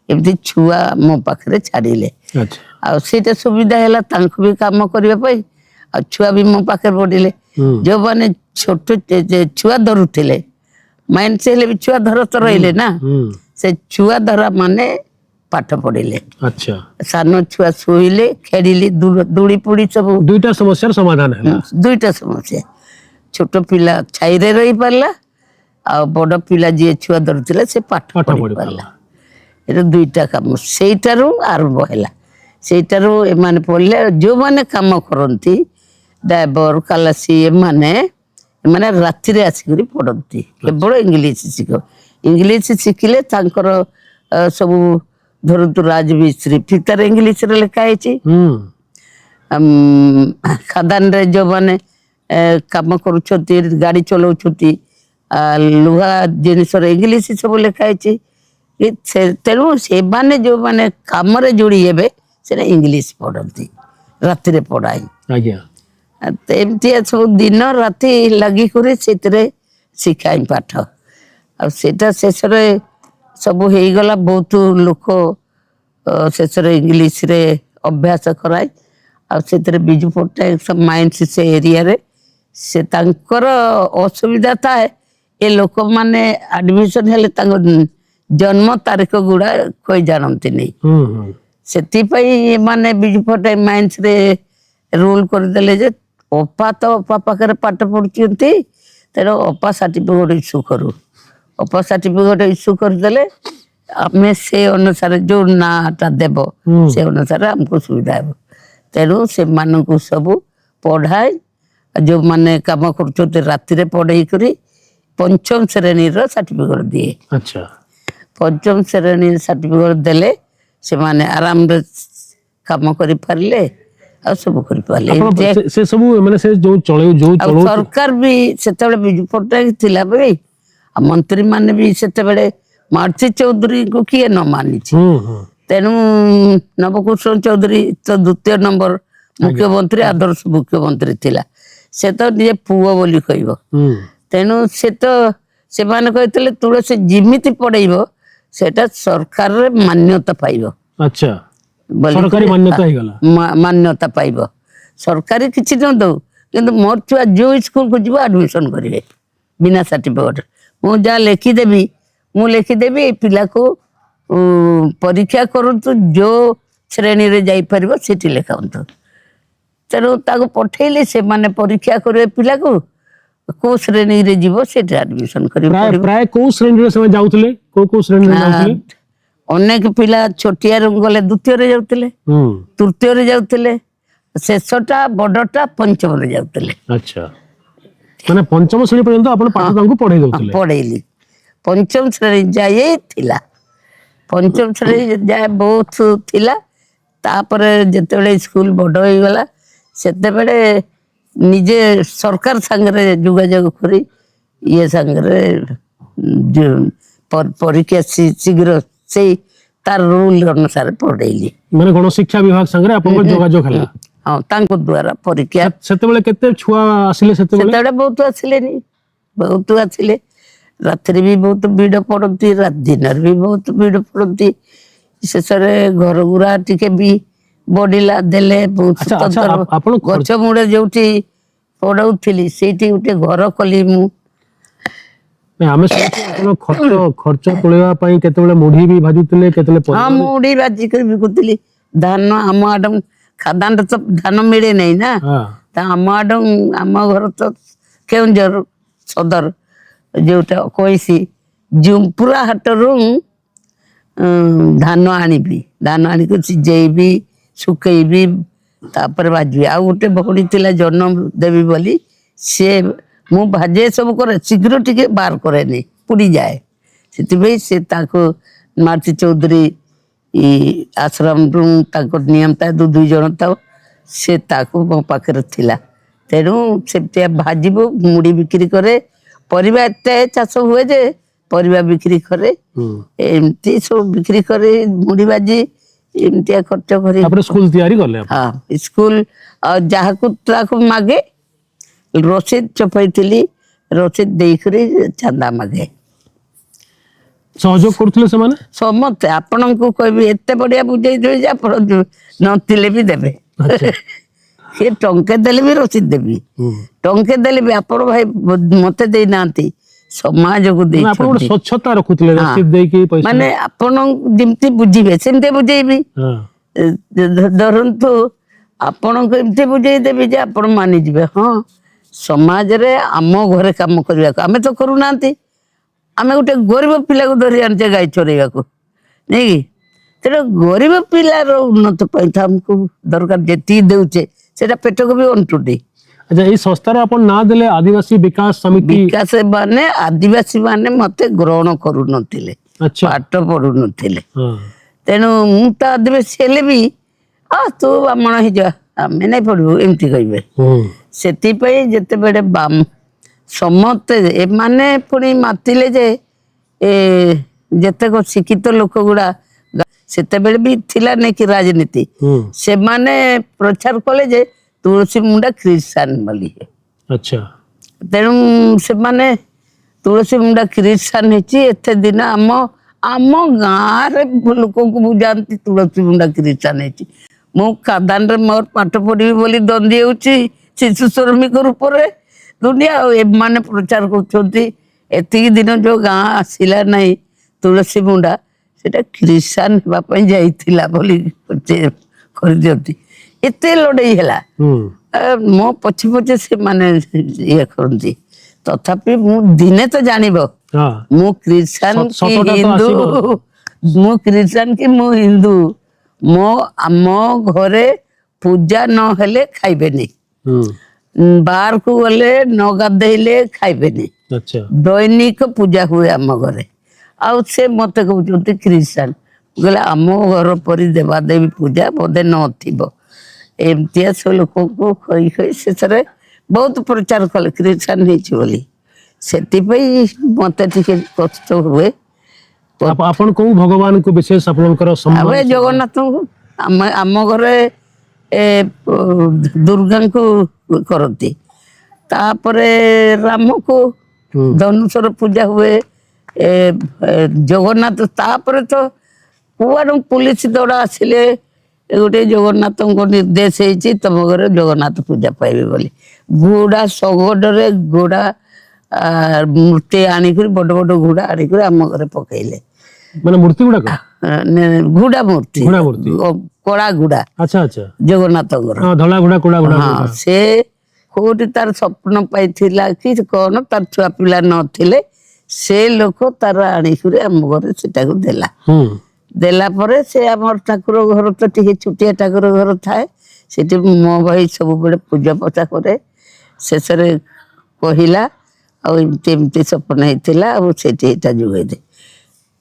ଏମିତି ଛୁଆ ମୋ ପାଖରେ ଛାଡ଼ିଲେ ଆଉ ସେଇଟା ସୁବିଧା ହେଲା ତାଙ୍କୁ ବି କାମ କରିବା ପାଇଁ ଆଉ ଛୁଆ ବି ମୋ ପାଖରେ ପଢିଲେ ଯୋଉମାନେ ଛୋଟ ଛୁଆ ଧରୁଥିଲେ ମାଇନ୍ସ ହେଲେ ବି ଛୁଆ ଧର ତ ରହିଲେ ନା ସେ ଛୁଆ ଧରା ମାନେ ପାଠ ପଢିଲେ ସାନ ଛୁଆ ଶୋଇଲେ ଖେଳିଲେ ଦୂଳି ପୁଡ଼ି ସବୁ ଦୁଇଟା ସମସ୍ୟାର ସମାଧାନ ହେଲା ଦୁଇଟା ସମସ୍ୟା ଛୋଟ ପିଲା ଛାଇରେ ରହିପାରିଲା ଆଉ ବଡ ପିଲା ଯିଏ ଛୁଆ ଧରୁଥିଲା ସେ ପାଠ ପଢି ପାରିଲା ଏଟା ଦୁଇଟା କାମ ସେଇଟାରୁ ଆରମ୍ଭ ହେଲା ସେଇଟାରୁ ଏମାନେ ପଢିଲେ ଯୋଉମାନେ କାମ କରନ୍ତି ଡ୍ରାଇଭର କାଲାସି ଏମାନେ ରାତିରେ ଆସିକରି ପଢନ୍ତି କେବଳ ଇଂଲିଶ ଇଂଲିଶ ଶିଖିଲେ ତାଙ୍କର ସବୁ ଧରନ୍ତୁ ରାଜମିସ୍ତ୍ରୀ ଫିତାରେ ଇଂଲିଶରେ ଲେଖା ହେଇଛି ଖାଦାନରେ ଯୋଉମାନେ କାମ କରୁଛନ୍ତି ଗାଡି ଚଲାଉଛନ୍ତି ଲୁହା ଜିନିଷର ଇଂଲିଶ ସବୁ ଲେଖା ହେଇଛି ତେଣୁ ସେମାନେ ଯୋଉମାନେ କାମରେ ଯୋଡି ହେବେ ସେଟା ଇଂଲିଶ ପଢନ୍ତି ରାତିରେ ପଢାଇ ଏମିତିଆ ସବୁ ଦିନ ରାତି ଲାଗିକରି ସେଥିରେ ଶିଖାଇ ପାଠ ଆଉ ସେଇଟା ଶେଷରେ ସବୁ ହେଇଗଲା ବହୁତ ଲୋକ ଶେଷରେ ଇଂଲିଶରେ ଅଭ୍ୟାସ କରାଏ ଆଉ ସେଥିରେ ବିଜୁ ପଟ୍ଟନାୟକ ମାଇନ୍ସ ସେ ଏରିଆରେ ସେ ତାଙ୍କର ଅସୁବିଧା ଥାଏ ଏ ଲୋକମାନେ ଆଡମିସନ ହେଲେ ତାଙ୍କ ଜନ୍ମ ତାରିଖ ଗୁଡା କହି ଜାଣନ୍ତିନି ସେଥିପାଇଁ ଏମାନେ ବିଜୁ ପଟ୍ଟନାୟକ ମାଇନ୍ସରେ ରୁଲ କରିଦେଲେ ଯେ ଅପା ତ ଅପା ପାଖରେ ପାଠ ପଢୁଛନ୍ତି ତେଣୁ ଅପା ସାର୍ଟିଫିକେଟ ଇସ୍ୟୁ କରୁ ଅପା ସାର୍ଟିଫିକେଟ ଇସ୍ୟୁ କରିଦେଲେ ଆମେ ସେ ଅନୁସାରେ ଯୋଉ ନାଁଟା ଦେବ ସେ ଅନୁସାରେ ଆମକୁ ସୁବିଧା ହେବ ତେଣୁ ସେମାନଙ୍କୁ ସବୁ ପଢାଏ ଯୋଉମାନେ କାମ କରୁଛନ୍ତି ରାତିରେ ପଢେଇକରି 5ମ ଶ୍ରେଣୀର ସାର୍ଟିଫିକେଟ ଦିଏ 5ମ ଶ୍ରେଣୀ ସାର୍ଟିଫିକେଟ ଦେଲେ ସେମାନେ ଆରାମରେ କାମ କରିପାରିଲେ ଆଉ ସବୁ କରିପାରିଲେ ସେ ସବୁ ମାନେ ସେ ଯୋଉ ସରକାର ବି ସେତେବେଳେ ବିଜୁ ପଟ୍ଟନାୟକ ଥିଲା ବେଳେ ଆଉ ମନ୍ତ୍ରୀ ମାନେ ବି ସେତେବେଳେ ମାଳତୀ ଚୌଧୁରୀଙ୍କୁ କିଏ ନ ମାନିଛି ତେଣୁ ନବକୁଶ ଚୌଧୁରୀ ତ 2ୟ ନମ୍ବର ମୁଖ୍ୟମନ୍ତ୍ରୀ ଆଦର୍ଶ ମୁଖ୍ୟମନ୍ତ୍ରୀ ଥିଲା ସେ ତ ନିଜେ ପୁଅ ବୋଲି କହିବ ତେଣୁ ସେ ତ ସେମାନେ କହିଥିଲେ ତୁଳସୀ ଯେମିତି ପଢେଇବ ସେଟା ସରକାରରେ ମାନ୍ୟତା ପାଇବ ମାନ୍ୟତା ପାଇବ ସରକାରୀ କିଛି ନ ଦଉ କିନ୍ତୁ ମୋର ଛୁଆ ଯୋଉ ସ୍କୁଲକୁ ଯିବ ଆଡମିସନ କରିବେ ବିନା ସାର୍ଟିଫିକେଟ ମୁଁ ଯାହା ଲେଖିଦେବି ମୁଁ ଲେଖିଦେବି ଏଇ ପିଲାକୁ ପରୀକ୍ଷା କରନ୍ତୁ ଯୋଉ ଶ୍ରେଣୀରେ ଯାଇପାରିବ ସେଠି ଲେଖାନ୍ତୁ ତେଣୁ ତାକୁ ପଠେଇଲେ ସେମାନେ ପରୀକ୍ଷା କରିବେ ପିଲାକୁ କୋଉ ଶ୍ରେଣୀରେ ଯିବ ସେଟା ଆଡମିସନ କରିବ। ପ୍ରାୟ ପ୍ରାୟ କୋଉ ଶ୍ରେଣୀରେ ସେମାନେ ଯାଉଥିଲେ, କୋଉ କୋଉ ଶ୍ରେଣୀରେ ଯାଉଥିଲେ? ଅନେକ ପିଲା ଛୋଟିଆରୁ ଗଲେ ଦ୍ୱିତୀୟରେ ଯାଉଥିଲେ, ତୃତୀୟରେ ଯାଉଥିଲେ, ଶେଷଟା ବଡଟା ପଞ୍ଚମରେ ଯାଉଥିଲେ। ଆଚ୍ଛା, ମାନେ ପଞ୍ଚମ ଶ୍ରେଣୀ ପର୍ଯ୍ୟନ୍ତ ଆପଣ ପାଠ ତାଙ୍କୁ ପଢେଇ ଦଉଥିଲେ? ପଢେଇଲି, ପଞ୍ଚମ ଶ୍ରେଣୀ ଯାଏ ଥିଲା। ପଞ୍ଚମ ଶ୍ରେଣୀ ଯାଏ ବହୁତ ଥିଲା। ତାପରେ ଯେତେବେଳେ ସ୍କୁଲ ବଡ ହେଇଗଲା ସେତେବେଳେ ନିଜେ ସରକାର ସାଙ୍ଗରେ ଯୋଗାଯୋଗ କରି ଇଏ ସାଙ୍ଗରେ ପରୀକ୍ଷା ଶୀଘ୍ର ସେଇ ତାର ରୁଲ ଅନୁସାରେ ପଢେଇଲି। ମାନେ ଗଣଶିକ୍ଷା ବିଭାଗ ସାଙ୍ଗରେ ଆପଣଙ୍କର ଯୋଗାଯୋଗ ହେଲା? ହଁ, ତାଙ୍କ ଦ୍ୱାରା ପରୀକ୍ଷା। ସେତେବେଳେ କେତେ ଛୁଆ ଆସିଲେ? ସେତେବେଳେ ବହୁତ ଆସିଲେନି, ବହୁତ ଆସିଲେ। ରାତିରେ ବି ବହୁତ ଭିଡ ପଡନ୍ତି, ଦିନରେ ବି ବହୁତ ଭିଡ ପଡନ୍ତି। ଶେଷରେ ଘର ଗୁରା ଟିକେ ବି ବଢିଲା, ଦେଲେ ବହୁତ ଆପଣ ଗଛ ମୂଳେ ଯୋଉଠି ପଢଉଥିଲି ସେଇଠି ଗୋଟେ ଘର କଲି ମୁଁ। ଆମେ ଖର୍ଚ୍ଚ ତୋଳିବା ପାଇଁ କେତେବେଳେ ମୁଢି ବି ଭାଜୁଥିଲେ, କେତେବେଳେ? ହଁ, ମୁଢି ଭାଜିକରି ବିକୁଥିଲି। ଧାନ ଆମ ଆଡେ ଖାଦାନରେ ତ ଧାନ ମିଳେ ନାହିଁ ନା, ଆମ ଆଡେ ଆମ ଘର ତ କେଉଁଝର ସଦର, ଯୋଉଟା କହିସି ଜୁମ୍ପୁରା ହାଟରୁ ଧାନ ଆଣିବି, ଧାନ ଆଣିକି ସିଝେଇବି, ଶୁଖେଇବି, ତାପରେ ଭାଜିବି। ଆଉ ଗୋଟେ ଭଉଣୀ ଥିଲା ଜନ୍ମ ଦେବି ବୋଲି, ସିଏ ମୁଁ ଭାଜେ ସବୁ କରେ, ଶୀଘ୍ର ଟିକେ ବାର କରେନି, ପୁଡିଯାଏ। ସେଥିପାଇଁ ସେ ତାକୁ ମାରୁତି ଚୌଧୁରୀ ଆଶ୍ରମରୁ ତାଙ୍କ ନିୟମ ଥାଏ, ଦୁଇ ଜଣ ଥାଉ, ସେ ତାକୁ ମୋ ପାଖରେ ଥିଲା। ତେଣୁ ସେମିତିଆ ଭାଜିବୁ, ମୁଢି ବିକ୍ରି କରେ। ପରିବା ଏତେ ଚାଷ ହୁଏ ଯେ ପରିବା ବିକ୍ରି କରେ, ଏମିତି ସବୁ ବିକ୍ରି କରି ମୁଢି ଭାଜି ଏମିତିଆ ଖର୍ଚ୍ଚ କରି ସ୍କୁଲ ତିଆରି କଲେ? ହଁ, ସ୍କୁଲ ଯାହାକୁ ତାକୁ ମାଗେ, ରସିଦ ଚପେଇଥିଲି, ରସିଦ ଦେଇକରି ଚାନ୍ଦା ମାଗେ। ସହଯୋଗ କରୁଥିଲେ ସେମାନେ ସମସ୍ତେ। ଆପଣଙ୍କୁ କହିବି ଏତେ ବଢିଆ ବୁଝେଇଦେବେ ଯେ ଆପଣ ନଥିଲେ ବି ଦେବେ। ସେ ଟଙ୍କେ ଦେଲେ ବି ରସିଦ ଦେବି, ଟଙ୍କେ ଦେଲେ ବି ଆପଣ ଭାଇ ମତେ ଦେଇନାହାନ୍ତି, ସମାଜକୁ ଦେଇଛନ୍ତି। ସ୍ୱଚ୍ଛତା ରଖୁଥିଲେ, ରସିଦ ଦେଇକି ପଇସା। ମାନେ ଆପଣ ଯେମିତି ବୁଝିବେ ସେମିତି ବୁଝେଇବି। ଧରନ୍ତୁ ଆପଣଙ୍କୁ ଏମିତି ବୁଝେଇଦେବି ଯେ ଆପଣ ମାନିଯିବେ। ହଁ, ସମାଜରେ ଆମ ଘରେ କାମ କରିବାକୁ ଆମେ ତ କରୁନାହାନ୍ତି, ଆମେ ଗୋଟେ ଗରିବ ପିଲାକୁ ଧରି ଆଣିଛେ ଗାଈ ଚରେଇବାକୁ, ନାଇଁ କି? ତେଣୁ ଗରିବ ପିଲାର ଉନ୍ନତି ପାଇଁ ଆମକୁ ଦରକାର, ଯେତିକି ଦେଉଛେ ସେଟା ପେଟକୁ ବି ଅଣ୍ଟୁନି। ଆଚ୍ଛା, ଏଇ ସଂସ୍ଥାର ଆପଣ ନାଁ ଦେଲେ ଆଦିବାସୀ ବିକାଶ ସମିତି। ବିକାଶ ମାନେ ଆଦିବାସୀ ମାନେ ମତେ ଗ୍ରହଣ କରୁନଥିଲେ, ପାଠ ପଢୁନଥିଲେ। ତେଣୁ ମୁଁ ତ ଆଦିବାସୀ ହେଲେ ବି ତୁ ବ୍ରାହ୍ମଣ ହେଇଯା, ଆମେ ନାଇଁ ପଢିବୁ, ଏମିତି କହିବେ। ସେଥିପାଇଁ ଯେତେବେଳେ ସମସ୍ତେ ଏମାନେ ପୁଣି ମାତିଲେ ଯେ ଯେତେକ ଶିକ୍ଷିତ ଲୋକ ଗୁଡା ସେତେବେଳେ ବି ଥିଲା ନାଇଁ କି ରାଜନୀତି, ସେମାନେ ପ୍ରଚାର କଲେ ଯେ ତୁଳସୀ ମୁଣ୍ଡା ଖ୍ରୀଷ୍ଟିଆନ ବୋଲି। ତେଣୁ ସେମାନେ ତୁଳସୀ ମୁଣ୍ଡା ଖ୍ରୀଷ୍ଟିଆନ ହେଇଛି, ଏତେ ଦିନ ଆମ ଗାଁରେ ଲୋକଙ୍କୁ ବୁଝାନ୍ତି ତୁଳସୀ ମୁଣ୍ଡା ଖ୍ରୀଷ୍ଟିଆନ ହେଇଛି। ମୁଁ ଖାଦାନରେ ମୋର ପାଠ ପଢିବି ବୋଲି ଦଣ୍ଡି ହେଉଛି ଶିଶୁ ଶ୍ରମିକ ରୂପରେ ଦୁନିଆ, ଆଉ ଏମାନେ ପ୍ରଚାର କରୁଛନ୍ତି ଏତିକି ଦିନ ଯୋଉ ଗାଁ ଆସିଲା ନାହିଁ ତୁଳସୀ ମୁଣ୍ଡା, ସେଟା ଖ୍ରୀଷ୍ଟିଆନ ହେବା ପାଇଁ ଯାଇଥିଲା ବୋଲି କରିଦିଅନ୍ତି। ଏତେ ଲଢେଇ ହେଲା, ମୋ ପଛେ ପଛେ ସେମାନେ ଇଏ କରନ୍ତି। ତଥାପି ମୁଁ ଦିନେ ତ ଜାଣିବ ମୁଁ ଖ୍ରୀଷ୍ଟିଆନ କି ହିନ୍ଦୁ, ମୁଁ ଖ୍ରୀଷ୍ଟିଆନ କି ମୁଁ ହିନ୍ଦୁ। ଆମ ଘରେ ପୂଜା ନହେଲେ ଖାଇବେନି, ବାହାରକୁ ଗଲେ ନ ଗାଧେଇଲେ ଖାଇବେନି, ଦୈନିକ ପୂଜା ହୁଏ ଆମ ଘରେ। ଆଉ ସେ ମତେ କହୁଛନ୍ତି ଖ୍ରୀଷ୍ଟିଆନ, କହିଲେ ଆମ ଘର ପରି ଦେବାଦେବୀ ପୂଜା ବୋଧେ ନଥିବ। ଏମିତିଆ ସବୁ ଲୋକଙ୍କୁ କହି କହି ଶେଷରେ ବହୁତ ପ୍ରଚାର କଲେ ଖ୍ରୀଷ୍ଟିଆନ ହେଇଛି ବୋଲି। ସେଥିପାଇଁ ମତେ ଟିକେ କଷ୍ଟ ହୁଏ। ଆପଣ କୋଉ ଭଗବାନଙ୍କୁ ବିଶେଷ ଆପଣଙ୍କର ସମ୍ମାନ? ଜଗନ୍ନାଥଙ୍କୁ। ଆମ ଘରେ ଦୁର୍ଗାଙ୍କୁ କରନ୍ତି, ତାପରେ ରାମକୁ, ଧନୁଷର ପୂଜା ହୁଏ, ଜଗନ୍ନାଥ। ତାପରେ ତ କୁଆଡୁ ପୁଲିସ ଦଳ ଆସିଲେ, ଗୋଟେ ଜଗନ୍ନାଥଙ୍କ ନିର୍ଦ୍ଦେଶ ହେଇଛି ତମ ଘରେ ଜଗନ୍ନାଥ ପୂଜା ପାଇବେ ବୋଲି। ଘୋଡା ଶଗଡରେ ଘୋଡା ମୂର୍ତ୍ତି ଆଣିକରି, ବଡ ବଡ ଘୋଡା ଆଣିକରି ଆମ ଘରେ ପକେଇଲେ। ମାନେ ମୂର୍ତ୍ତି ଗୁଡାକ? ଘୋଡା ମୂର୍ତ୍ତି, କଳା ଘୋଡା ଜଗନ୍ନାଥଙ୍କର। ଧଳା ଘୋଡା, କଳା ଘୋଡା। ହଁ, ସେ କୋଉଠି ତାର ସ୍ୱପ୍ନ ପାଇଥିଲା କି କଣ ତାର ଛୁଆ ପିଲା ନଥିଲେ ସେ ଲୋକ ତାର ଆଣିକରି ଆମ ଘରେ ସେଟାକୁ ଦେଲା। ଦେଲା ପରେ ସେ ଆମର ଠାକୁର ଘର ତ ଟିକେ ଛୋଟିଆ ଠାକୁର ଘର ଥାଏ, ସେଠି ମୋ ଭାଇ ସବୁବେଳେ ପୂଜା ପଚା କରେ। ଶେଷରେ କହିଲା ଆଉ ଏମିତି ଏମିତି ସ୍ୱପ୍ନ ହେଇଥିଲା ଆଉ ସେଠି ଏଇଟା ଯୋଗାଇ ଦେ।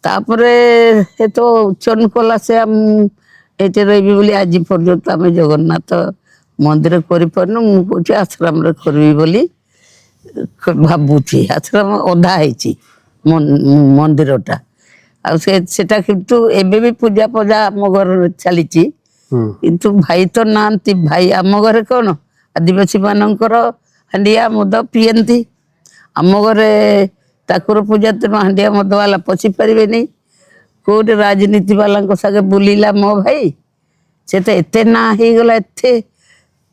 ତାପରେ ସେ ତ ଉଚ୍ଚନ କଲା ସେ ଏଇଠି ରହିବି ବୋଲି ଆଜି ପର୍ଯ୍ୟନ୍ତ ଆମେ ଜଗନ୍ନାଥ ମନ୍ଦିର କରିପାରୁନୁ। ମୁଁ କହୁଛି ଆଶ୍ରମରେ କରିବି ବୋଲି ଭାବୁଛି। ଆଶ୍ରମ ଅଧା ହେଇଛି ମନ୍ଦିରଟା, ଆଉ ସେଟା କିନ୍ତୁ ଏବେ ବି ପୂଜା ପଜା ଆମ ଘରରେ ଚାଲିଛି। କିନ୍ତୁ ଭାଇ ତ ନାହାନ୍ତି। ଭାଇ ଆମ ଘରେ କଣ ଆଦିବାସୀ ମାନଙ୍କର ହାଣ୍ଡିଆ ମଦ ପିଅନ୍ତି। ଆମ ଘରେ ଠାକୁର ପୂଜା ତେଣୁ ହାଣ୍ଡିଆ ମଦ ବାଲା ପଶି ପାରିବେନି। କୋଉଠି ରାଜନୀତି ବାଲାଙ୍କ ସାଙ୍ଗେ ବୁଲିଲା ମୋ ଭାଇ, ସେ ତ ଏତେ ନାଁ ହେଇଗଲା। ଏତେ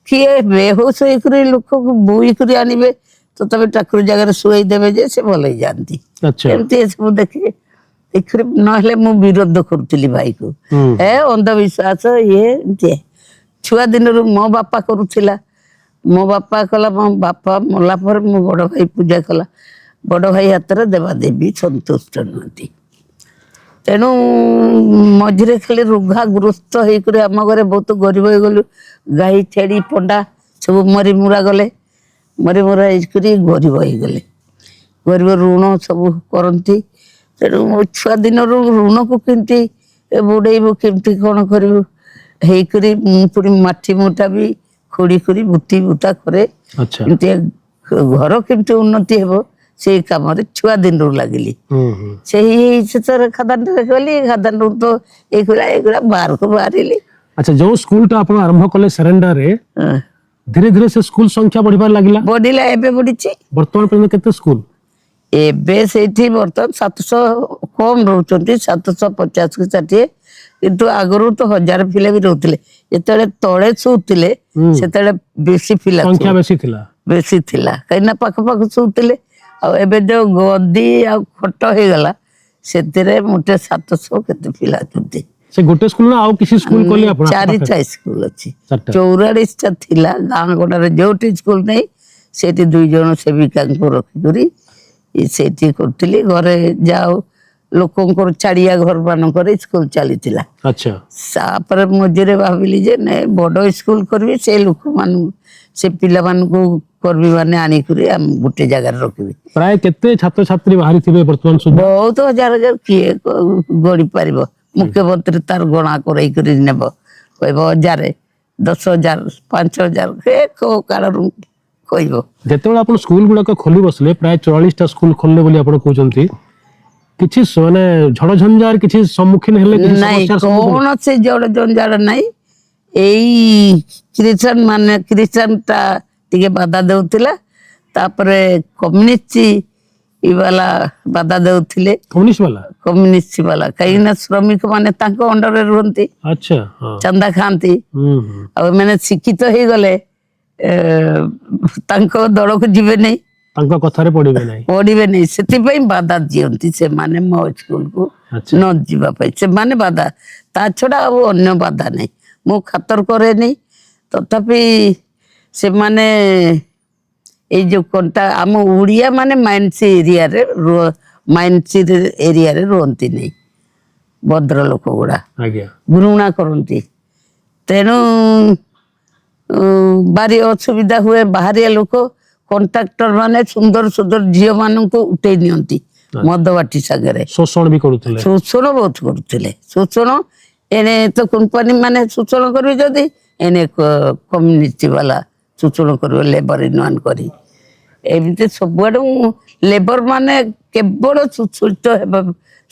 କିଏ ବେହୋସ ହେଇକରି ଲୋକକୁ ବୋହିକରି ଆଣିବେ ତଥାପି ଠାକୁର ଜାଗାରେ ଶୁଆଇ ଦେବେ ଯେ ସେ ଭଲ ହେଇଯାଆନ୍ତି। ଏମିତି ଏସବୁ ଦେଖେ ନହେଲେ ମୁଁ ବିରୋଧ କରୁଥିଲି ଭାଇକୁ। ଅନ୍ଧବିଶ୍ୱାସ ଇଏ ଏମିତି ଛୁଆ ଦିନରୁ ମୋ ବାପା କରୁଥିଲା। ମୋ ବାପା କଲା, ମୋ ବାପା ମଲା ପରେ ମୋ ବଡ ଭାଇ ପୂଜା କଲା। ବଡ ଭାଇ ହାତରେ ଦେବାଦେବୀ ସନ୍ତୁଷ୍ଟ ନୁହନ୍ତି। ତେଣୁ ମଝିରେ ଖାଲି ରୁଘାଗ୍ରସ୍ତ ହେଇକରି ଆମ ଘରେ ବହୁତ ଗରିବ ହେଇଗଲୁ। ଗାଈ ଛେଳି ପଣ୍ଡା ସବୁ ମରି ମୁରା ଗଲେ। ମରି ମୁରା ହେଇକରି ଗରିବ ହେଇଗଲେ। ଗରିବ ଋଣ ସବୁ କରନ୍ତି। ତେଣୁ ମୋ ଛୁଆ ଦିନରୁ ଋଣକୁ କେମିତି ବୁଡେଇବୁ, କେମିତି କଣ କରିବୁ ହେଇକରି ମୁଁ ପୁଣି ମାଠି ମୁଟା ବି ଖୋଳି କରି ବୁଟି ବୁଟା କରେ। କେମିତି ଘର କେମିତି ଉନ୍ନତି ହେବ ସେଇ କାମରେ ଛୁଆ ଦିନରୁ ଲାଗିଲି। ସେଇ ଶେଷରେ ଖାଦାନରେ ଗଲି। ଖାଦାନରୁ ତ ଏଇଗୁଡ଼ା ବାହାରକୁ ବାହାରିଲି। ଆଚ୍ଛା, ଯୋଉ ସ୍କୁଲଟା ଆପଣ ଆରମ୍ଭ କଲେ ସେରେଣ୍ଡାରେ, ଧୀରେ ଧୀରେ ସେ ସ୍କୁଲ ସଂଖ୍ୟା ବଢିବାର ଲାଗିଲା। ବଢିଲା, ଏବେ ବଢିଛି। ବର୍ତ୍ତମାନ ପର୍ଯ୍ୟନ୍ତ କେତେ ସ୍କୁଲ? ଏବେ ସେଇଠି ବର୍ତ୍ତମାନ 700 କମ ରହୁଛନ୍ତି, 750 କି 60। କିନ୍ତୁ ଆଗରୁ ତ 1000 ପିଲା ବି ରହୁଥିଲେ। ଯେତେବେଳେ ତଳେ ଶୋଉଥିଲେ ସେତେବେଳେ ବେଶୀ ପିଲା ସଂଖ୍ୟା ବେଶୀ ଥିଲା, କାହିଁକିନା ପାଖ ପାଖ ଶୋଉଥିଲେ। ଆଉ ଏବେ ଯୋଉ ଗଦି ଆଉ ଖଟ ହେଇଗଲା ସେଥିରେ ମୋଟେ 700 କେତେ ପିଲା ଅଛନ୍ତି। ସେ ଗୋଟେ ସ୍କୁଲ ନା ଆଉ କିଛି ସ୍କୁଲ କଲେ ଆପଣ? 4ଟା ସ୍କୁଲ ଅଛି। 44ଟା ଥିଲା ଗାଁ ଗଣ୍ଡାରେ। ଯୋଉଠି ସ୍କୁଲ ନାହିଁ ସେଇଠି 2 ଜଣ ସେବିକାଙ୍କୁ ରଖିକରି ସେଇଠି କରୁଥିଲି। ଘରେ ଯାଉ ଲୋକଙ୍କର ଛାଡିଆ ଘର ମାନଙ୍କରେ ସ୍କୁଲ ଚାଲିଥିଲା। ତାପରେ ମଝିରେ ଭାବିଲି ଯେ ନାଇଁ ବଡ ସ୍କୁଲ କରିବି, ସେ ଲୋକମାନଙ୍କୁ ସେ ପିଲାମାନଙ୍କୁ କରିବି, ମାନେ ଆଣିକରି ଗୋଟେ ଜାଗାରେ ରଖିବି। ପ୍ରାୟ କେତେ ଛାତ୍ରଛାତ୍ରୀ ବାହାରିଥିବେ ବର୍ତ୍ତମାନ ସୁଦ୍ଧା? ବହୁତ ହଜାର ହଜାର, କିଏ ଗଣି ପାରିବ। ମୁଖ୍ୟମନ୍ତ୍ରୀ ତାର ଗଣା କରେଇ କରି ନେବ, କହିବ 1000, 10,000, 5,000 କୋଉ କାଳରୁ କହିବ। ଯେତେବେଳେ ଆପଣ ସ୍କୁଲ ଗୁଡାକ ଖୋଲି ବସିଲେ, ପ୍ରାୟ 44ଟା ସ୍କୁଲ ଖୋଲିଲେ ବୋଲି ଆପଣ କହୁଛନ୍ତି, କିଛି ମାନେ ଝଡ଼ ଝଞ୍ଜାର କିଛି ସମ୍ମୁଖୀନ ହେଲେ? ନାଇଁ, କୌଣସି ଝଡ଼ ଜଞ୍ଜାଳ ନାଇଁ। ଏଇ ଖ୍ରୀଷ୍ଟିଆନ ଟା ଟିକେ ବାଧା ଦେଉଥିଲା। ତାପରେ କମ୍ୟୁନିଷ୍ଟ ବାଲା ବାଧା ଦେଉଥିଲେ। କମ୍ୟୁନିଷ୍ଟ ବାଲା କାହିଁକି ନା ଶ୍ରମିକ ମାନେ ତାଙ୍କ ଅଣ୍ଡରରେ ରୁହନ୍ତି, ଚାନ୍ଦା ଖାଆନ୍ତି। ଆଉ ଏମାନେ ଶିକ୍ଷିତ ହେଇଗଲେ ତାଙ୍କ ଦଳକୁ ଯିବେ ନାହିଁ, ତାଙ୍କ କଥାରେ ପଡିବେ ନାହିଁ। ସେଥିପାଇଁ ବାଧା ଦିଅନ୍ତି ସେମାନେ ମୋ ସ୍କୁଲକୁ ନ ଯିବା ପାଇଁ। ସେମାନେ ବାଧା, ତା ଛଡା ଆଉ ଅନ୍ୟ ବାଧା ନାହିଁ। ମୁଁ ଖାତର କରେନି। ତଥାପି ସେମାନେ ଏଇ ଯୋଉ କଣ୍ଟା ଆମ ଓଡିଆ ମାନେ ମାଇନ୍ସ ଏରିଆରେ ରୁହନ୍ତି ନାହିଁ। ଭଦ୍ର ଲୋକ ଗୁଡା ଘୃଣା କରନ୍ତି। ତେଣୁ ଭାରି ଅସୁବିଧା ହୁଏ। ବାହାରିଆ ଲୋକ କଣ୍ଟ୍ରାକ୍ଟର ମାନେ ସୁନ୍ଦର ସୁନ୍ଦର ଝିଅ ମାନଙ୍କୁ ଉଠେଇ ନିଅନ୍ତି ମଦ ବାଟି ସାଙ୍ଗରେ। ଶୋଷଣ ବି କରୁଥିଲେ। ଶୋଷଣ ବହୁତ କରୁଥିଲେ। ଶୋଷଣ ଏଣେ ତ କମ୍ପାନୀ ମାନେ ଶୋଷଣ କରିବେ, ଯଦି ଏଣେ କମ୍ୟୁନିଷ୍ଟ ବାଲା ଶୋଷଣ କରିବ ଲେବର ୟୁନିୟନ କରି। ଏମିତି ସବୁଆଡୁ ଲେବର ମାନେ କେବଳ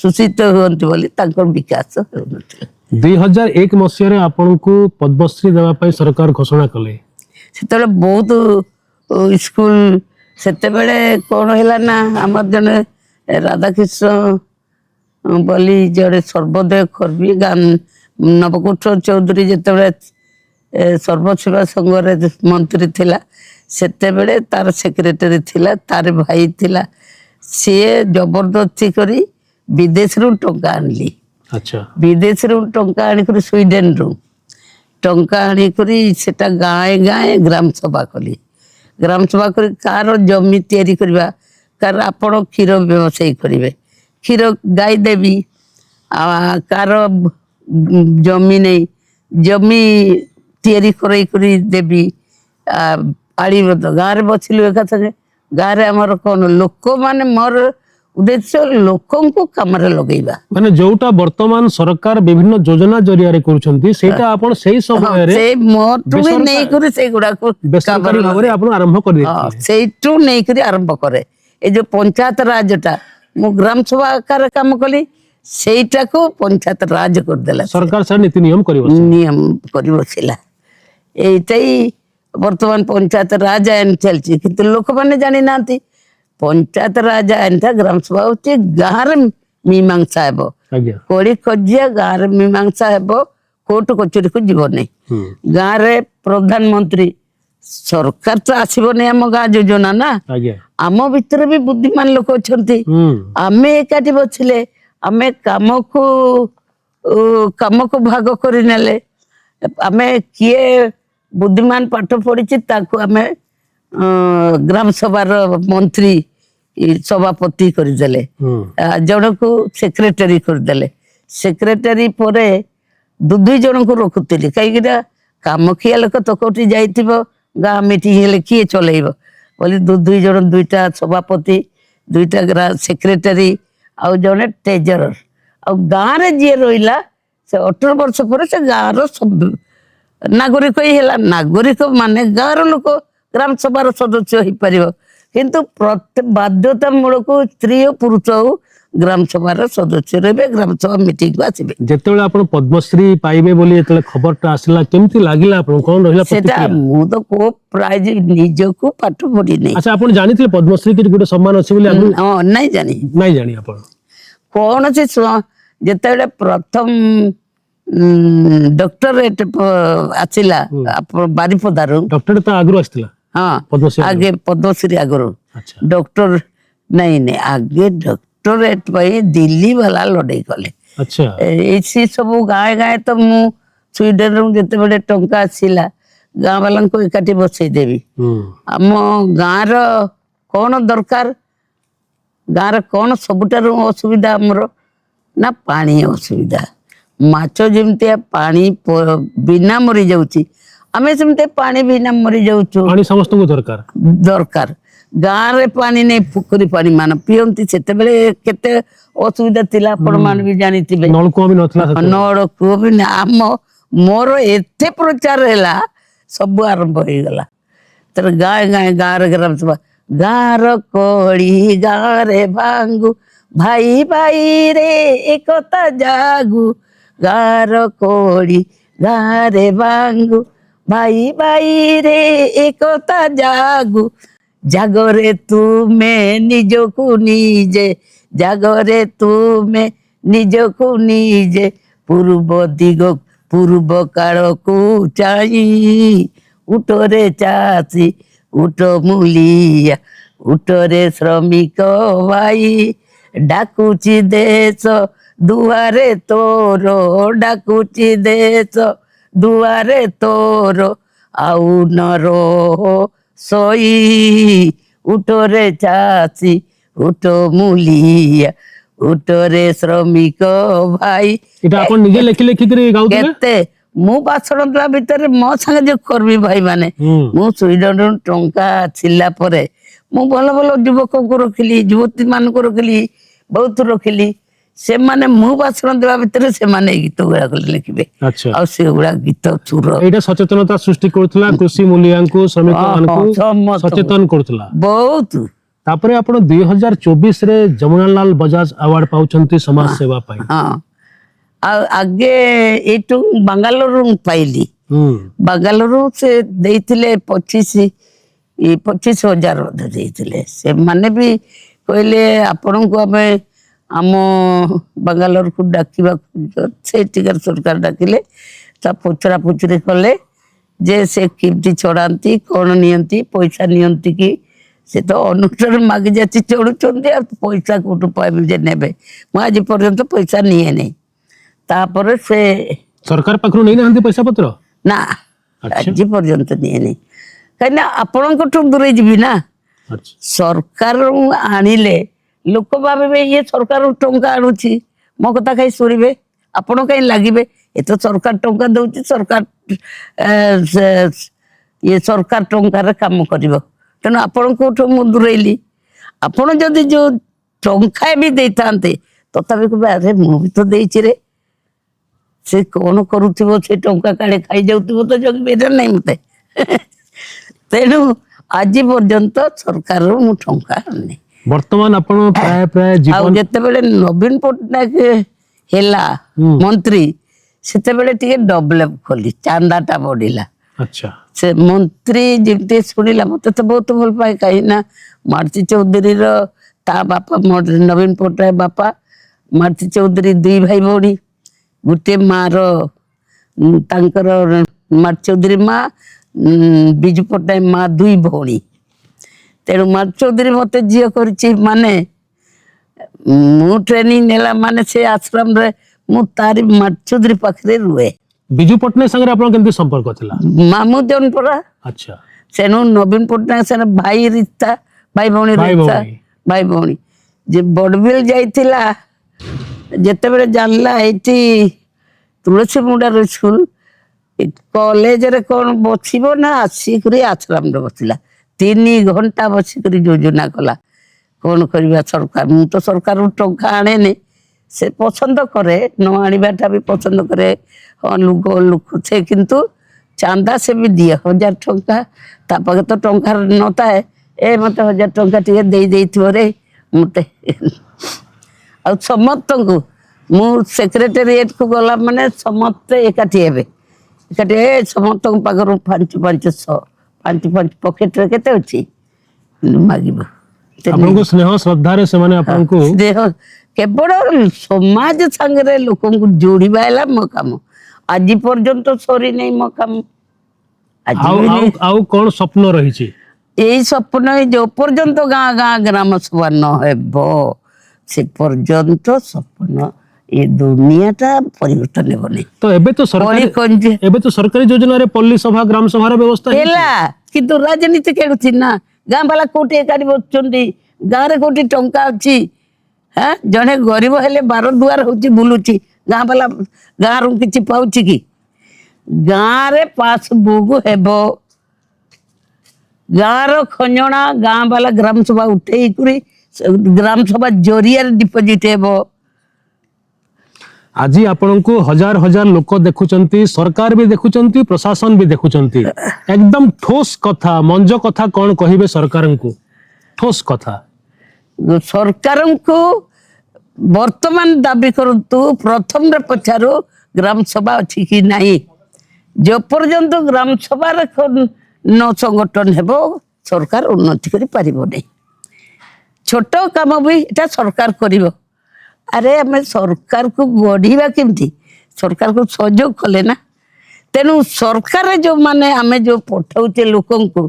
ଶୋଷିତ ହୁଅନ୍ତି ବୋଲି ତାଙ୍କର ବିକାଶ ହେଉନଥିଲା। 2001 ମସିହାରେ ଆପଣଙ୍କୁ ପଦ୍ମଶ୍ରୀ ଦେବା ପାଇଁ ସରକାର ଘୋଷଣା କଲେ। ସେତେବେଳେ ବହୁତ ସ୍କୁଲ, ସେତେବେଳେ କଣ ହେଲା ନା ଆମର ଜଣେ ରାଧାକୃଷ୍ଣ ବୋଲି ଜଣେ ସର୍ବୋଦୟ କର୍ମୀ ନବକୁଣ୍ଠ ଚୌଧୁରୀ ଯେତେବେଳେ ସର୍ବସେବା ସଂଘରେ ମନ୍ତ୍ରୀ ଥିଲା, ସେତେବେଳେ ତାର ସେକ୍ରେଟାରୀ ଥିଲା, ତାର ଭାଇ ଥିଲା। ସିଏ ଜବରଦସ୍ତି କରି ବିଦେଶରୁ ଟଙ୍କା ଆଣିଲି। ବିଦେଶରୁ ଟଙ୍କା ଆଣିକରି ସ୍ୱିଡେନରୁ ଟଙ୍କା ଆଣିକରି ସେଟା ଗାଁ ଗାଁ ଗ୍ରାମ ସଭା କଲି। ଗ୍ରାମ ସଭା କରି କାହାର ଜମି ତିଆରି କରିବା, କାହାର ଆପଣ କ୍ଷୀର ବ୍ୟବସାୟୀ କରିବେ, କ୍ଷୀର ଗାଈ ଦେବି, କାହାର ଜମି ନେଇ ଜମି ତିଆରି କରାଇ କରି ଦେବି, ଆଳିବ ତ ଗାଁରେ ବସିଲୁ ଏକା ସାଙ୍ଗେ। ଗାଁରେ ଆମର କଣ ଲୋକମାନେ, ମୋର ଉଦ୍ଦେଶ୍ୟ ଲୋକଙ୍କୁ କାମରେ ଲଗେଇବା। ମାନେ ଯୋଉଟା ବର୍ତ୍ତମାନ ସରକାର ବିଭିନ୍ନ ଯୋଜନା ଜରିଆରେ କରୁଛନ୍ତି ସେଇଟା ଆପଣ ସେଇ ସମୟରେ ସେ ମୋଠୁ ବି ନେଇକରି ସେଇଗୁଡାକୁ ବେସରକାରୀ ଭାବରେ ଆପଣ ଆରମ୍ଭ କରିଦେଇଥିଲେ। ସେଇଠୁ ନେଇକରି ଆରମ୍ଭ କରେ। ଏ ଯୋଉ ପଞ୍ଚାୟତ ରାଜଟା ମୁଁ ଗ୍ରାମ ସଭା ଆକାରରେ କାମ କଲି, ସେଇଟାକୁ ପଞ୍ଚାୟତ ରାଜ କରିଦେଲା, ସରକାର ସାର୍ ନୀତି ନିୟମ କରିବ। ନିୟମ କରି ବସିଲା। এইটাই ବର୍ତ୍ତମାନ ପଞ୍ଚାୟତ ରାଜ ଆଇନ ଚାଲିଛି, କିନ୍ତୁ ଲୋକମାନେ ଜାଣିନାହାନ୍ତି। ପଞ୍ଚାୟତ ରାଜ ଆଇନଟା ଗ୍ରାମ ସଭା ହଉଛି ଗାଁରେ ମୀମାଂସା ହେବ, ଆଜ୍ଞା। କଳି କଜିଆ ଗାଁରେ ମୀମାଂସା ହେବ, କୋର୍ଟ କଚେରୀକୁ ଯିବ ନାହିଁ। ଗାଁରେ ପ୍ରଧାନମନ୍ତ୍ରୀ, ସରକାର ତ ଆସିବନି ଆମ ଗାଁ ଯୋଜନା ନା, ଆଜ୍ଞା। ଆମ ଭିତରେ ବି ବୁଦ୍ଧିମାନ ଲୋକ ଅଛନ୍ତି। ଆମେ ଏକାଠି ବସିଲେ, ଆମେ କାମକୁ ଭାଗ କରିନେଲେ, ଆମେ କିଏ ବୁଦ୍ଧିମାନ ପାଠ ପଢିଛି ତାକୁ ଆମେ ଗ୍ରାମ ସଭାର ମନ୍ତ୍ରୀ ସଭାପତି କରିଦେଲେ, ଜଣକୁ ସେକ୍ରେଟାରୀ କରିଦେଲେ। ସେକ୍ରେଟାରୀ ପରେ ଦୁଇ ଜଣଙ୍କୁ ରଖୁଥିଲି, କାହିଁକିନା କାମଖିଆ ଲୋକ ତ କୋଉଠି ଯାଇଥିବ, ଗାଁ ମିଟିଂ ହେଲେ କିଏ ଚଲେଇବ ବୋଲି ଦୁଇ ଜଣ, ଦୁଇଟା ସଭାପତି, ଦୁଇଟା ସେକ୍ରେଟାରୀ, ଆଉ ଜଣେ ଟ୍ରେଜରର। ଆଉ ଗାଁରେ ଯିଏ ରହିଲା ସେ 18 ବର୍ଷ ପରେ ସେ ଗାଁର ନାଗରିକ ହିଁ ହେଲା। ନାଗରିକ ମାନେ ଗାଁର ଲୋକ ଗ୍ରାମ ସଭାର ସଦସ୍ୟ ହେଇପାରିବ, କିନ୍ତୁ ପ୍ରତ୍ୟେକ ବାଧ୍ୟତାମୂଳକ ସ୍ତ୍ରୀ ଓ ପୁରୁଷ ହଉ ଗ୍ରାମ ସଭାର ସଦସ୍ୟ ରହିବେ, ଗ୍ରାମ ସଭା ମିଟିଂକୁ ଆସିବେ। ଯେତେବେଳେ ଆପଣ ପଦ୍ମଶ୍ରୀ ପାଇବେ ବୋଲି ଯେତେବେଳେ ଖବରଟା ଆସିଲା, କେମିତି ଲାଗିଲା ଆପଣଙ୍କୁ, କଣ ରହିଲା ସେଟା ପ୍ରତିକ୍ରିୟା? ମୁଁ ତ କୋଉ ପ୍ରାଇଜ ନିଜକୁ ପାଠ ପଢିନି। ଆଚ୍ଛା, ଆପଣ ଜାଣିଥିଲେ ପଦ୍ମଶ୍ରୀ କିଛି ଗୋଟେ ସମ୍ମାନ ଅଛି ବୋଲି ଆଗରୁ? ନାଇଁ ଜାଣି, ନାଇଁ ଜାଣି ଆପଣ କୌଣସି ଯେତେବେଳେ ପ୍ରଥମ ଡକ୍ଟରେଟ ଆସିଲା ବାରିପଦାରୁ, ଡକ୍ଟରେଟ ତ ଆଗରୁ ଆସିଥିଲା। ହଁ ପଦ୍ମଶ୍ରୀ ଆଗେ ପଦ୍ମଶ୍ରୀ ଆଗରୁ, ଆଚ୍ଛା। ଡକ୍ଟର ନାଇଁ ଆଗେ ଡକ୍ଟରେଟ ପାଇଁ ଦିଲ୍ଲୀ ବାଲା ଲଢେଇ କଲେ। ଆଚ୍ଛା। ଏଇସି ସବୁ ଗାଁ ଗାଁ ତ ମୁଁ ସ୍ୱିଡେନରୁ ଯେତେବେଳେ ଟଙ୍କା ଆସିଲା, ଗାଁ ବାଲାଙ୍କୁ ଏକାଠି ବସେଇଦେବି, ଆମ ଗାଁର କଣ ଦରକାର, ଗାଁର କଣ ସବୁଠାରୁ ଅସୁବିଧା ଆମର ନା ପାଣି ଅସୁବିଧା। ମାଛ ଯେମିତିଆ ପାଣି ବିନା ମରି ଯାଉଛି, ଆମେ ସେମିତି ପାଣି ବିନା ମରି ଯାଉଛୁ। ପାଣି ସମସ୍ତଙ୍କୁ ଦରକାର। ଗାଁରେ ପାଣି ନେଇ ପୋଖରୀ ପାଣି ମାନ ପିଅନ୍ତି। ସେତେବେଳେ କେତେ ଅସୁବିଧା ଥିଲା ଆପଣ ମାନେ ବି ଜାଣିଥିବେ। ନଳକୂଅ ବି ନଥିଲା ସେତେବେଳେ। ନଳକୂଅ ବି ମୋର ଏତେ ପ୍ରଚାର ହେଲା, ସବୁ ଆରମ୍ଭ ହେଇଗଲା। ତାର ଗାଁରେ ଗ୍ରାମ ସଭା, ଗାଁର କଳି ଗାଁରେ ଭାଙ୍ଗୁ, ଭାଇ ଭାଇରେ ଏକତା ଜାଗୁ, ଗାଁର କଳି ଗାଁରେ ଭାଙ୍ଗୁ, ଭାଇ ଭାଇରେ ଏକତା ଜାଗୁ, ଜାଗରେ ତୁମେ ନିଜକୁ ନିଜେ, ଜାଗରେ ତୁମେ ନିଜକୁ ନିଜେ, ପୂର୍ବ କାଳକୁ ଚାହିଁ, ଉଠରେ ଚାଷୀ ଉଠ ମୂଲିଆ, ଉଠରେ ଶ୍ରମିକ ଭାଇ, ଡାକୁଛି ଦେଶ ଦୁଆରେ ତୋର, ଡାକୁଛି ଦେଶ ଦୁଆରେ ତୋର, ଆଉ ନର ସଇ, ଉଠରେ ଚାଷୀ ଉଠ ମୂଲିଆ, ଉଠରେ ଶ୍ରମିକ ଭାଇ। এটা ଆପଣ ନିଜେ ଲେଖିକରି ଗାଉଥିଲେ? କେତେ ମୁଁ ଭାଷଣ ଦେବା ଭିତରେ ମୋ ସାଙ୍ଗେ ଯୋଉ କର୍ମୀ ଭାଇ ମାନେ, ମୁଁ ସ୍ୱିଡେନରୁ ଟଙ୍କା ଥିଲା ପରେ ମୁଁ ଭଲ ଭଲ ଯୁବକଙ୍କୁ ରଖିଲି, ଯୁବତୀ ମାନଙ୍କୁ ରଖିଲି, ବହୁତ ରଖିଲି। ସେମାନେ ମୁଁ ଭାଷଣ ଦେବା ଭିତରେ ସେମାନେ ଏଇ ଗୀତ ଗୁଡାକ ଲେଖିବେ। ଆଚ୍ଛା। ଆଉ ସେଗୁଡା ଗୀତ ସୁର ଏଇଟା ସଚେତନତା ସୃଷ୍ଟି କରୁଥିଲା, କୃଷି ମୂଲ୍ୟାଙ୍କୁ, ଶ୍ରମିକ ମାନଙ୍କୁ ସଚେତନ କରୁଥିଲା ବହୁତ। ତାପରେ ଆପଣ 2024ରେ ଯମୁନାଲାଲ ବଜାଜ ଆୱାର୍ଡ ପାଉଛନ୍ତି ସମାଜ ସେବା ପାଇଁ। ହଁ, ଆଉ ଆଗେ ଏଇଠୁ ବାଙ୍ଗାଲୋରରୁ ପାଇଲି। ବାଙ୍ଗାଲୋରରୁ ସେ ଦେଇଥିଲେ 25,000 ବୋଧେ ଦେଇଥିଲେ। ସେମାନେ ବି କହିଲେ ଆପଣଙ୍କୁ ଆମେ ଆମ ବାଙ୍ଗାଲୋରକୁ ଡାକିବାକୁ, ସେଠିକାର ସରକାର ଡାକିଲେ। ତା ପଚରା ପଚରି କଲେ ଯେ ସେ କେମିତି ଚଢାନ୍ତି, କଣ ନିଅନ୍ତି, ପଇସା ନିଅନ୍ତି କି। ସେ ତ ଅନୁଷ୍ଠାନ ମାଗି ଯାଚି ଚଢୁଛନ୍ତି, ଆଉ ପଇସା କୋଉଠୁ ପାଇବେ ଯେ ନେବେ। ମୁଁ ଆଜି ପର୍ଯ୍ୟନ୍ତ ପଇସା ନିଏ ନାହିଁ। ତାପରେ ସେ ସରକାର ପାଖରୁ ନେଇନାହାନ୍ତି ପଇସା ପତ୍ର? ନା, ଆଜି ପର୍ଯ୍ୟନ୍ତ ନିଏନି। କାହିଁକି ନା ଆପଣଙ୍କଠୁ ଦୂରେଇ ଯିବି ନା। ଆଚ୍ଛା ସରକାର ଆଣିଲେ ଲୋକ ଭାବିବେ ଇଏ ସରକାର ଟଙ୍କା ଆଣୁଛି, ମୋ କଥା କାହିଁ ଶୁଣିବେ, ଆପଣ କାହିଁ ଲାଗିବେ, ଏ ତ ସରକାର ଟଙ୍କା ଦଉଛି, ସରକାର ଇଏ ସରକାର ଟଙ୍କାରେ କାମ କରିବ। ତେଣୁ ଆପଣଙ୍କଠୁ ମୁଁ ଦୂରେଇଲି। ଆପଣ ଯଦି ଯୋଉ ଟଙ୍କା ବି ଦେଇଥାନ୍ତେ ତଥାପି କହିବେ ଆରେ ମୁଁ ବି ତ ଦେଇଛି ରେ, ସେ କଣ କରୁଥିବ, ସେ ଟଙ୍କା କାଳେ ଖାଇଯାଉଥିବ ତ ଜଗିବେ ନାହିଁ ମତେ। ତେଣୁ ଆଜି ପର୍ଯ୍ୟନ୍ତ ସରକାରରୁ ମୁଁ ଟଙ୍କା ଆଣିନି। ବର୍ତ୍ତମାନ ଆପଣ ପ୍ରାୟ ପ୍ରାୟ ଆଉ ଜୀବନ ଯେତେବେଳେ ନବୀନ ପଟ୍ଟନାୟକ ହେଲା ମନ୍ତ୍ରୀ ସେତେବେଳେ ଟିକେ ଡେଭଲପ କଲି, ଚାନ୍ଦାଟା ବଢିଲା। ଆଚ୍ଛା ସେ ମନ୍ତ୍ରୀ ଯେମିତି ଶୁଣିଲା, ମତେ ତ ବହୁତ ଭଲ ପାଏ, କାହିଁକି ନା ମାଳତୀ ଚୌଧୁରୀର ତା ବାପା ନବୀନ ପଟ୍ଟନାୟକ ବାପା ମାଳତୀ ଚୌଧୁରୀ 2 ଭାଇ ଭଉଣୀ, ଗୋଟିଏ ମାର ତାଙ୍କର ମାଳତୀ ଚୌଧୁରୀ ମା, ବିଜୁ ପଟ୍ଟନାୟକ ମା 2 ଭଉଣୀ। ତେଣୁ ମାଳତୀ ଚୌଧୁରୀ ମତେ ଝିଅ କରିଛି ମାନେ, ମୁଁ ଟ୍ରେନିଂ ନେଲା ମାନେ ସେ ଆଶ୍ରମରେ ମୁଁ ତାରି ମାଳତୀ ଚୌଧୁରୀ ପାଖରେ ରୁହେ। ବିଜୁ ପଟ୍ଟନାୟକ ସାଙ୍ଗରେ ଆପଣ କେମିତି ସମ୍ପର୍କ ଥିଲା? ମାମୁଁ ଜନ ପରା। ଆଚ୍ଛା ସେଣୁ ନବୀନ ପଟ୍ଟନାୟକ ସାଙ୍ଗରେ ଭାଇ ରିସ୍ତା, ଭାଇ ଭଉଣୀ ରିସ୍ତା, ଭାଇ ଭଉଣୀ। ଯେ ବଡ଼ବିଲ ଯାଇଥିଲା ଯେତେବେଳେ ଜାଣିଲା ଏଇଠି ତୁଳସୀ ମୁଣ୍ଡାର ସ୍କୁଲ କଲେଜରେ କଣ ବସିବ ନା, ଆସିକରି ଆଶ୍ରମରେ ବସିଲା। 3 ଘଣ୍ଟା ବସିକରି ଯୋଜନା କଲା କଣ କରିବା ସରକାର। ମୁଁ ତ ସରକାରରୁ ଟଙ୍କା ଆଣେନି, ସେ ପସନ୍ଦ କରେ, ନ ଆଣିବାଟା ବି ପସନ୍ଦ କରେ। ହଁ ଲୁକୁଛେ, କିନ୍ତୁ ଚାନ୍ଦା ସେ ବି ଦିଏ 1000 ଟଙ୍କା। ତା ପାଖେ ତ ଟଙ୍କା ନଥାଏ, ଏ ମତେ 1000 ଟଙ୍କା ଟିକେ ଦେଇଥିବ ରେ ମତେ। ଆଉ ସମସ୍ତଙ୍କୁ ମୁଁ ସେକ୍ରେଟାରିଏଟକୁ ଗଲା ମାନେ ସମସ୍ତେ ଏକାଠି ହେବେ, ଏକାଠି ସମସ୍ତଙ୍କ ପାଖରୁ 500 ପକେଟରେ କେତେ ଅଛି ମାଗିବ। ଆପଣଙ୍କୁ ସ୍ନେହ ଶ୍ରଦ୍ଧାରେ ସେମାନେ ଆପଣଙ୍କୁ କେବଳ ସମାଜ ସାଙ୍ଗରେ ଲୋକଙ୍କୁ ଯୋଡିବା ହେଲା ମୋ କାମ। ଆଜି ପର୍ଯ୍ୟନ୍ତ ସରିନାହିଁ ମୋ କାମ। ଆଉ କଣ ସ୍ୱପ୍ନ ରହିଛି? ଏଇ ସ୍ୱପ୍ନ ଯୋଉ ପର୍ଯ୍ୟନ୍ତ ଗାଁ ଗାଁ ଗ୍ରାମ ସଭା ନ ହେବ ସେ ପର୍ଯ୍ୟନ୍ତ ସ୍ୱପ୍ନ, ଏ ଦୁନିଆଟା ପରିବର୍ତ୍ତନ ହେବନି। ତ ଏବେ ତ ସରକାରୀ ଯୋଜନାରେ ପଲ୍ଲୀ ସଭା ଗ୍ରାମ ସଭାର ବ୍ୟବସ୍ଥା ହେଲା, କିନ୍ତୁ ରାଜନୀତି ଖେଳୁଛି ନା। ଗାଁ ବାଲା କୋଉଠି ଏକାଠି ବସୁଛନ୍ତି, ଗାଁରେ କୋଉଠି ଟଙ୍କା ଅଛି? ଜଣେ ଗରିବ ହେଲେ 12 ଦୁଆର ହଉଛି ବୁଲୁଛି, ଗାଁ ବାଲା ଗାଁରୁ କିଛି ପାଉଛି କି? ଗାଁରେ ପାସବୁକ୍ ହେବ, ଗାଁର ଖଞ୍ଜଣା ଗାଁ ବାଲା ଗ୍ରାମ ସଭା ଉଠେଇକରି ଗ୍ରାମ ସଭା ଜରିଆରେ ଡିପୋଜିଟ ହେବ। ଆଜି ଆପଣଙ୍କୁ ହଜାର ହଜାର ଲୋକ ଦେଖୁଛନ୍ତି, ସରକାର ବି ଦେଖୁଛନ୍ତି, ପ୍ରଶାସନ ବି ଦେଖୁଛନ୍ତି। ଏକଦମ ଠୋସ୍ କଥା, ମଞ୍ଜ କଥା କଣ କହିବେ ସରକାରଙ୍କୁ? ଠୋସ୍ କଥା। ସରକାରଙ୍କୁ ବର୍ତ୍ତମାନ ଦାବି କରନ୍ତୁ, ପ୍ରଥମରେ ପଚାରୁ ଗ୍ରାମ ସଭା ଅଛି କି ନାହିଁ। ଯେ ପର୍ଯ୍ୟନ୍ତ ଗ୍ରାମ ସଭାର ନ ସଂଗଠନ ହେବ ସରକାର ଉନ୍ନତି କରିପାରିବ ନାହିଁ। ଛୋଟ କାମ ବି ଏଟା ସରକାର କରିବ। ଆରେ ଆମେ ସରକାରକୁ ଗଢିବା କେମିତି? ସରକାରକୁ ସହଯୋଗ କଲେ ନା। ତେଣୁ ସରକାର ଯୋଉମାନେ ଆମେ ଯୋଉ ପଠାଉଛେ ଲୋକଙ୍କୁ,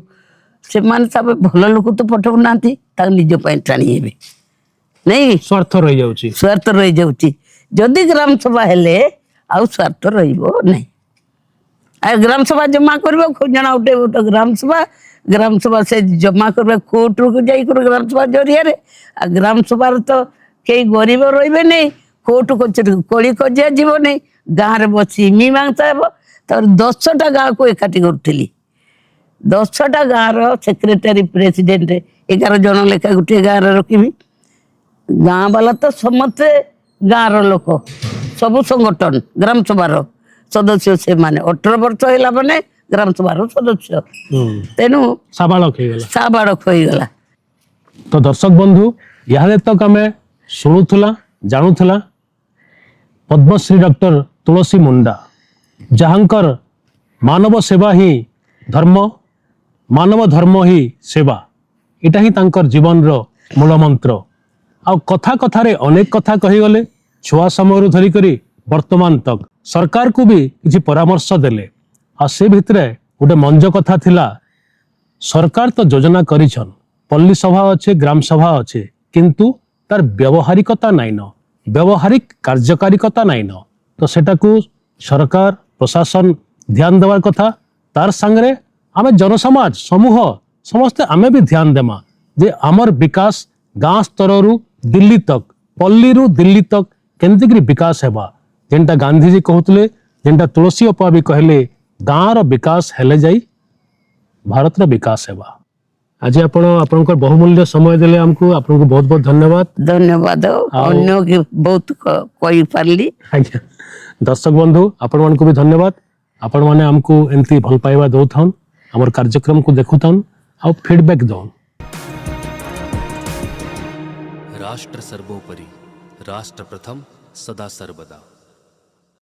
ସେମାନେ ସବୁ ଭଲ ଲୋକ ତ ପଠାଉନାହାନ୍ତି, ତାକୁ ନିଜ ପାଇଁ ଟାଣି ହେବେ ନାଇଁ, ସ୍ୱାର୍ଥ ରହିଯାଉଛି। ସ୍ୱାର୍ଥ ରହିଯାଉଛି। ଯଦି ଗ୍ରାମ ସଭା ହେଲେ ଆଉ ସ୍ୱାର୍ଥ ରହିବ ନାହିଁ। ଆଉ ଗ୍ରାମ ସଭା ଜମା କରିବ, ଖୋଜଣା ଉଠେଇବ ତ ଗ୍ରାମ ସଭା ସେ ଜମା କରିବା କୋର୍ଟକୁ ଯାଇକରି ଗ୍ରାମ ସଭା ଜରିଆରେ। ଆଉ ଗ୍ରାମ ସଭାରେ ତ କେହି ଗରିବ ରହିବେ ନାହିଁ, କୋର୍ଟ କଚେରୀ କଳି କଜିଆ ଯିବ ନାହିଁ, ଗାଁରେ ବସି ମୀମାଂସା ହେବ। ତାପରେ 10ଟା ଗାଁକୁ ଏକାଠି କରୁଥିଲି, 10ଟା ଗାଁର ସେକ୍ରେଟାରୀ ପ୍ରେସିଡେଣ୍ଟ 11 ଜଣ ଲେଖା ଗୋଟିଏ ଗାଁରେ ରଖିବି। ଗାଁ ବାଲା ତ ସମସ୍ତେ ଗାଁର ଲୋକ, ସବୁ ସଂଗଠନ ଗ୍ରାମ ସଭାର ସଦସ୍ୟ ସେମାନେ 18 ବର୍ଷ ହେଲା ମାନେ ଗ୍ରାମ ସଭାର ସଦସ୍ୟ। ତେଣୁ ସାବାଳକ ହେଇଗଲା। ତ ଦର୍ଶକ ବନ୍ଧୁ, ଇହାଦେ ତକ ଆମେ ଶୁଣୁଥିଲା ଜାଣୁଥିଲା ପଦ୍ମଶ୍ରୀ ଡକ୍ଟର ତୁଳସୀ ମୁଣ୍ଡା, ଯାହାଙ୍କର ମାନବ ସେବା ହିଁ ଧର୍ମ, ମାନବ ଧର୍ମ ହିଁ ସେବା, ଏଟା ହିଁ ତାଙ୍କର ଜୀବନର ମୂଳ ମନ୍ତ୍ର। ଆଉ କଥା କଥାରେ ଅନେକ କଥା କହିଗଲେ, ଛୁଆ ସମୟରୁ ଧରିକରି ବର୍ତ୍ତମାନ ତକ ସରକାରକୁ ବି କିଛି ପରାମର୍ଶ ଦେଲେ। ଆଉ ସେ ଭିତରେ ଗୋଟେ ମଞ୍ଜ କଥା ଥିଲା, ସରକାର ତ ଯୋଜନା କରିଛନ୍, ପଲ୍ଲୀ ସଭା ଅଛେ, ଗ୍ରାମ ସଭା ଅଛେ, କିନ୍ତୁ ତାର ବ୍ୟବହାରିକତା ନାଇନ, ବ୍ୟବହାରିକ କାର୍ଯ୍ୟକାରିକତା ନାଇନ। ତ ସେଟାକୁ ସରକାର ପ୍ରଶାସନ ଧ୍ୟାନ ଦେବାର କଥା। ତାର ସାଙ୍ଗରେ आमे जनसमाज समूह समस्ते आमे भी ध्यान देमा जे आमर विकास गाँ स्तर रु दिल्ली तक पल्ली रु दिल्ली तक केमती करी विकास हेबा जेनटा गांधीजी कहते जेनटा तुलसी अपा भी कहले गाँ रो विकास हेले जाई भारत रो विकास हेबा। आज आपणकर बहुमूल्य समय देले हमको आपनको बहुत बहुत धन्यवाद। धन्यवाद अन्य के बहुत कही पारली। आज्ञा दर्शक बंधु आपण मानक भी धन्यवाद। आपण माने हमको एमती भल पाइबा दउथन हमर कार्यक्रम को देखुथन आ फीडबैक दउन। राष्ट्र सर्वोपरि राष्ट्र प्रथम सदा सर्वदा।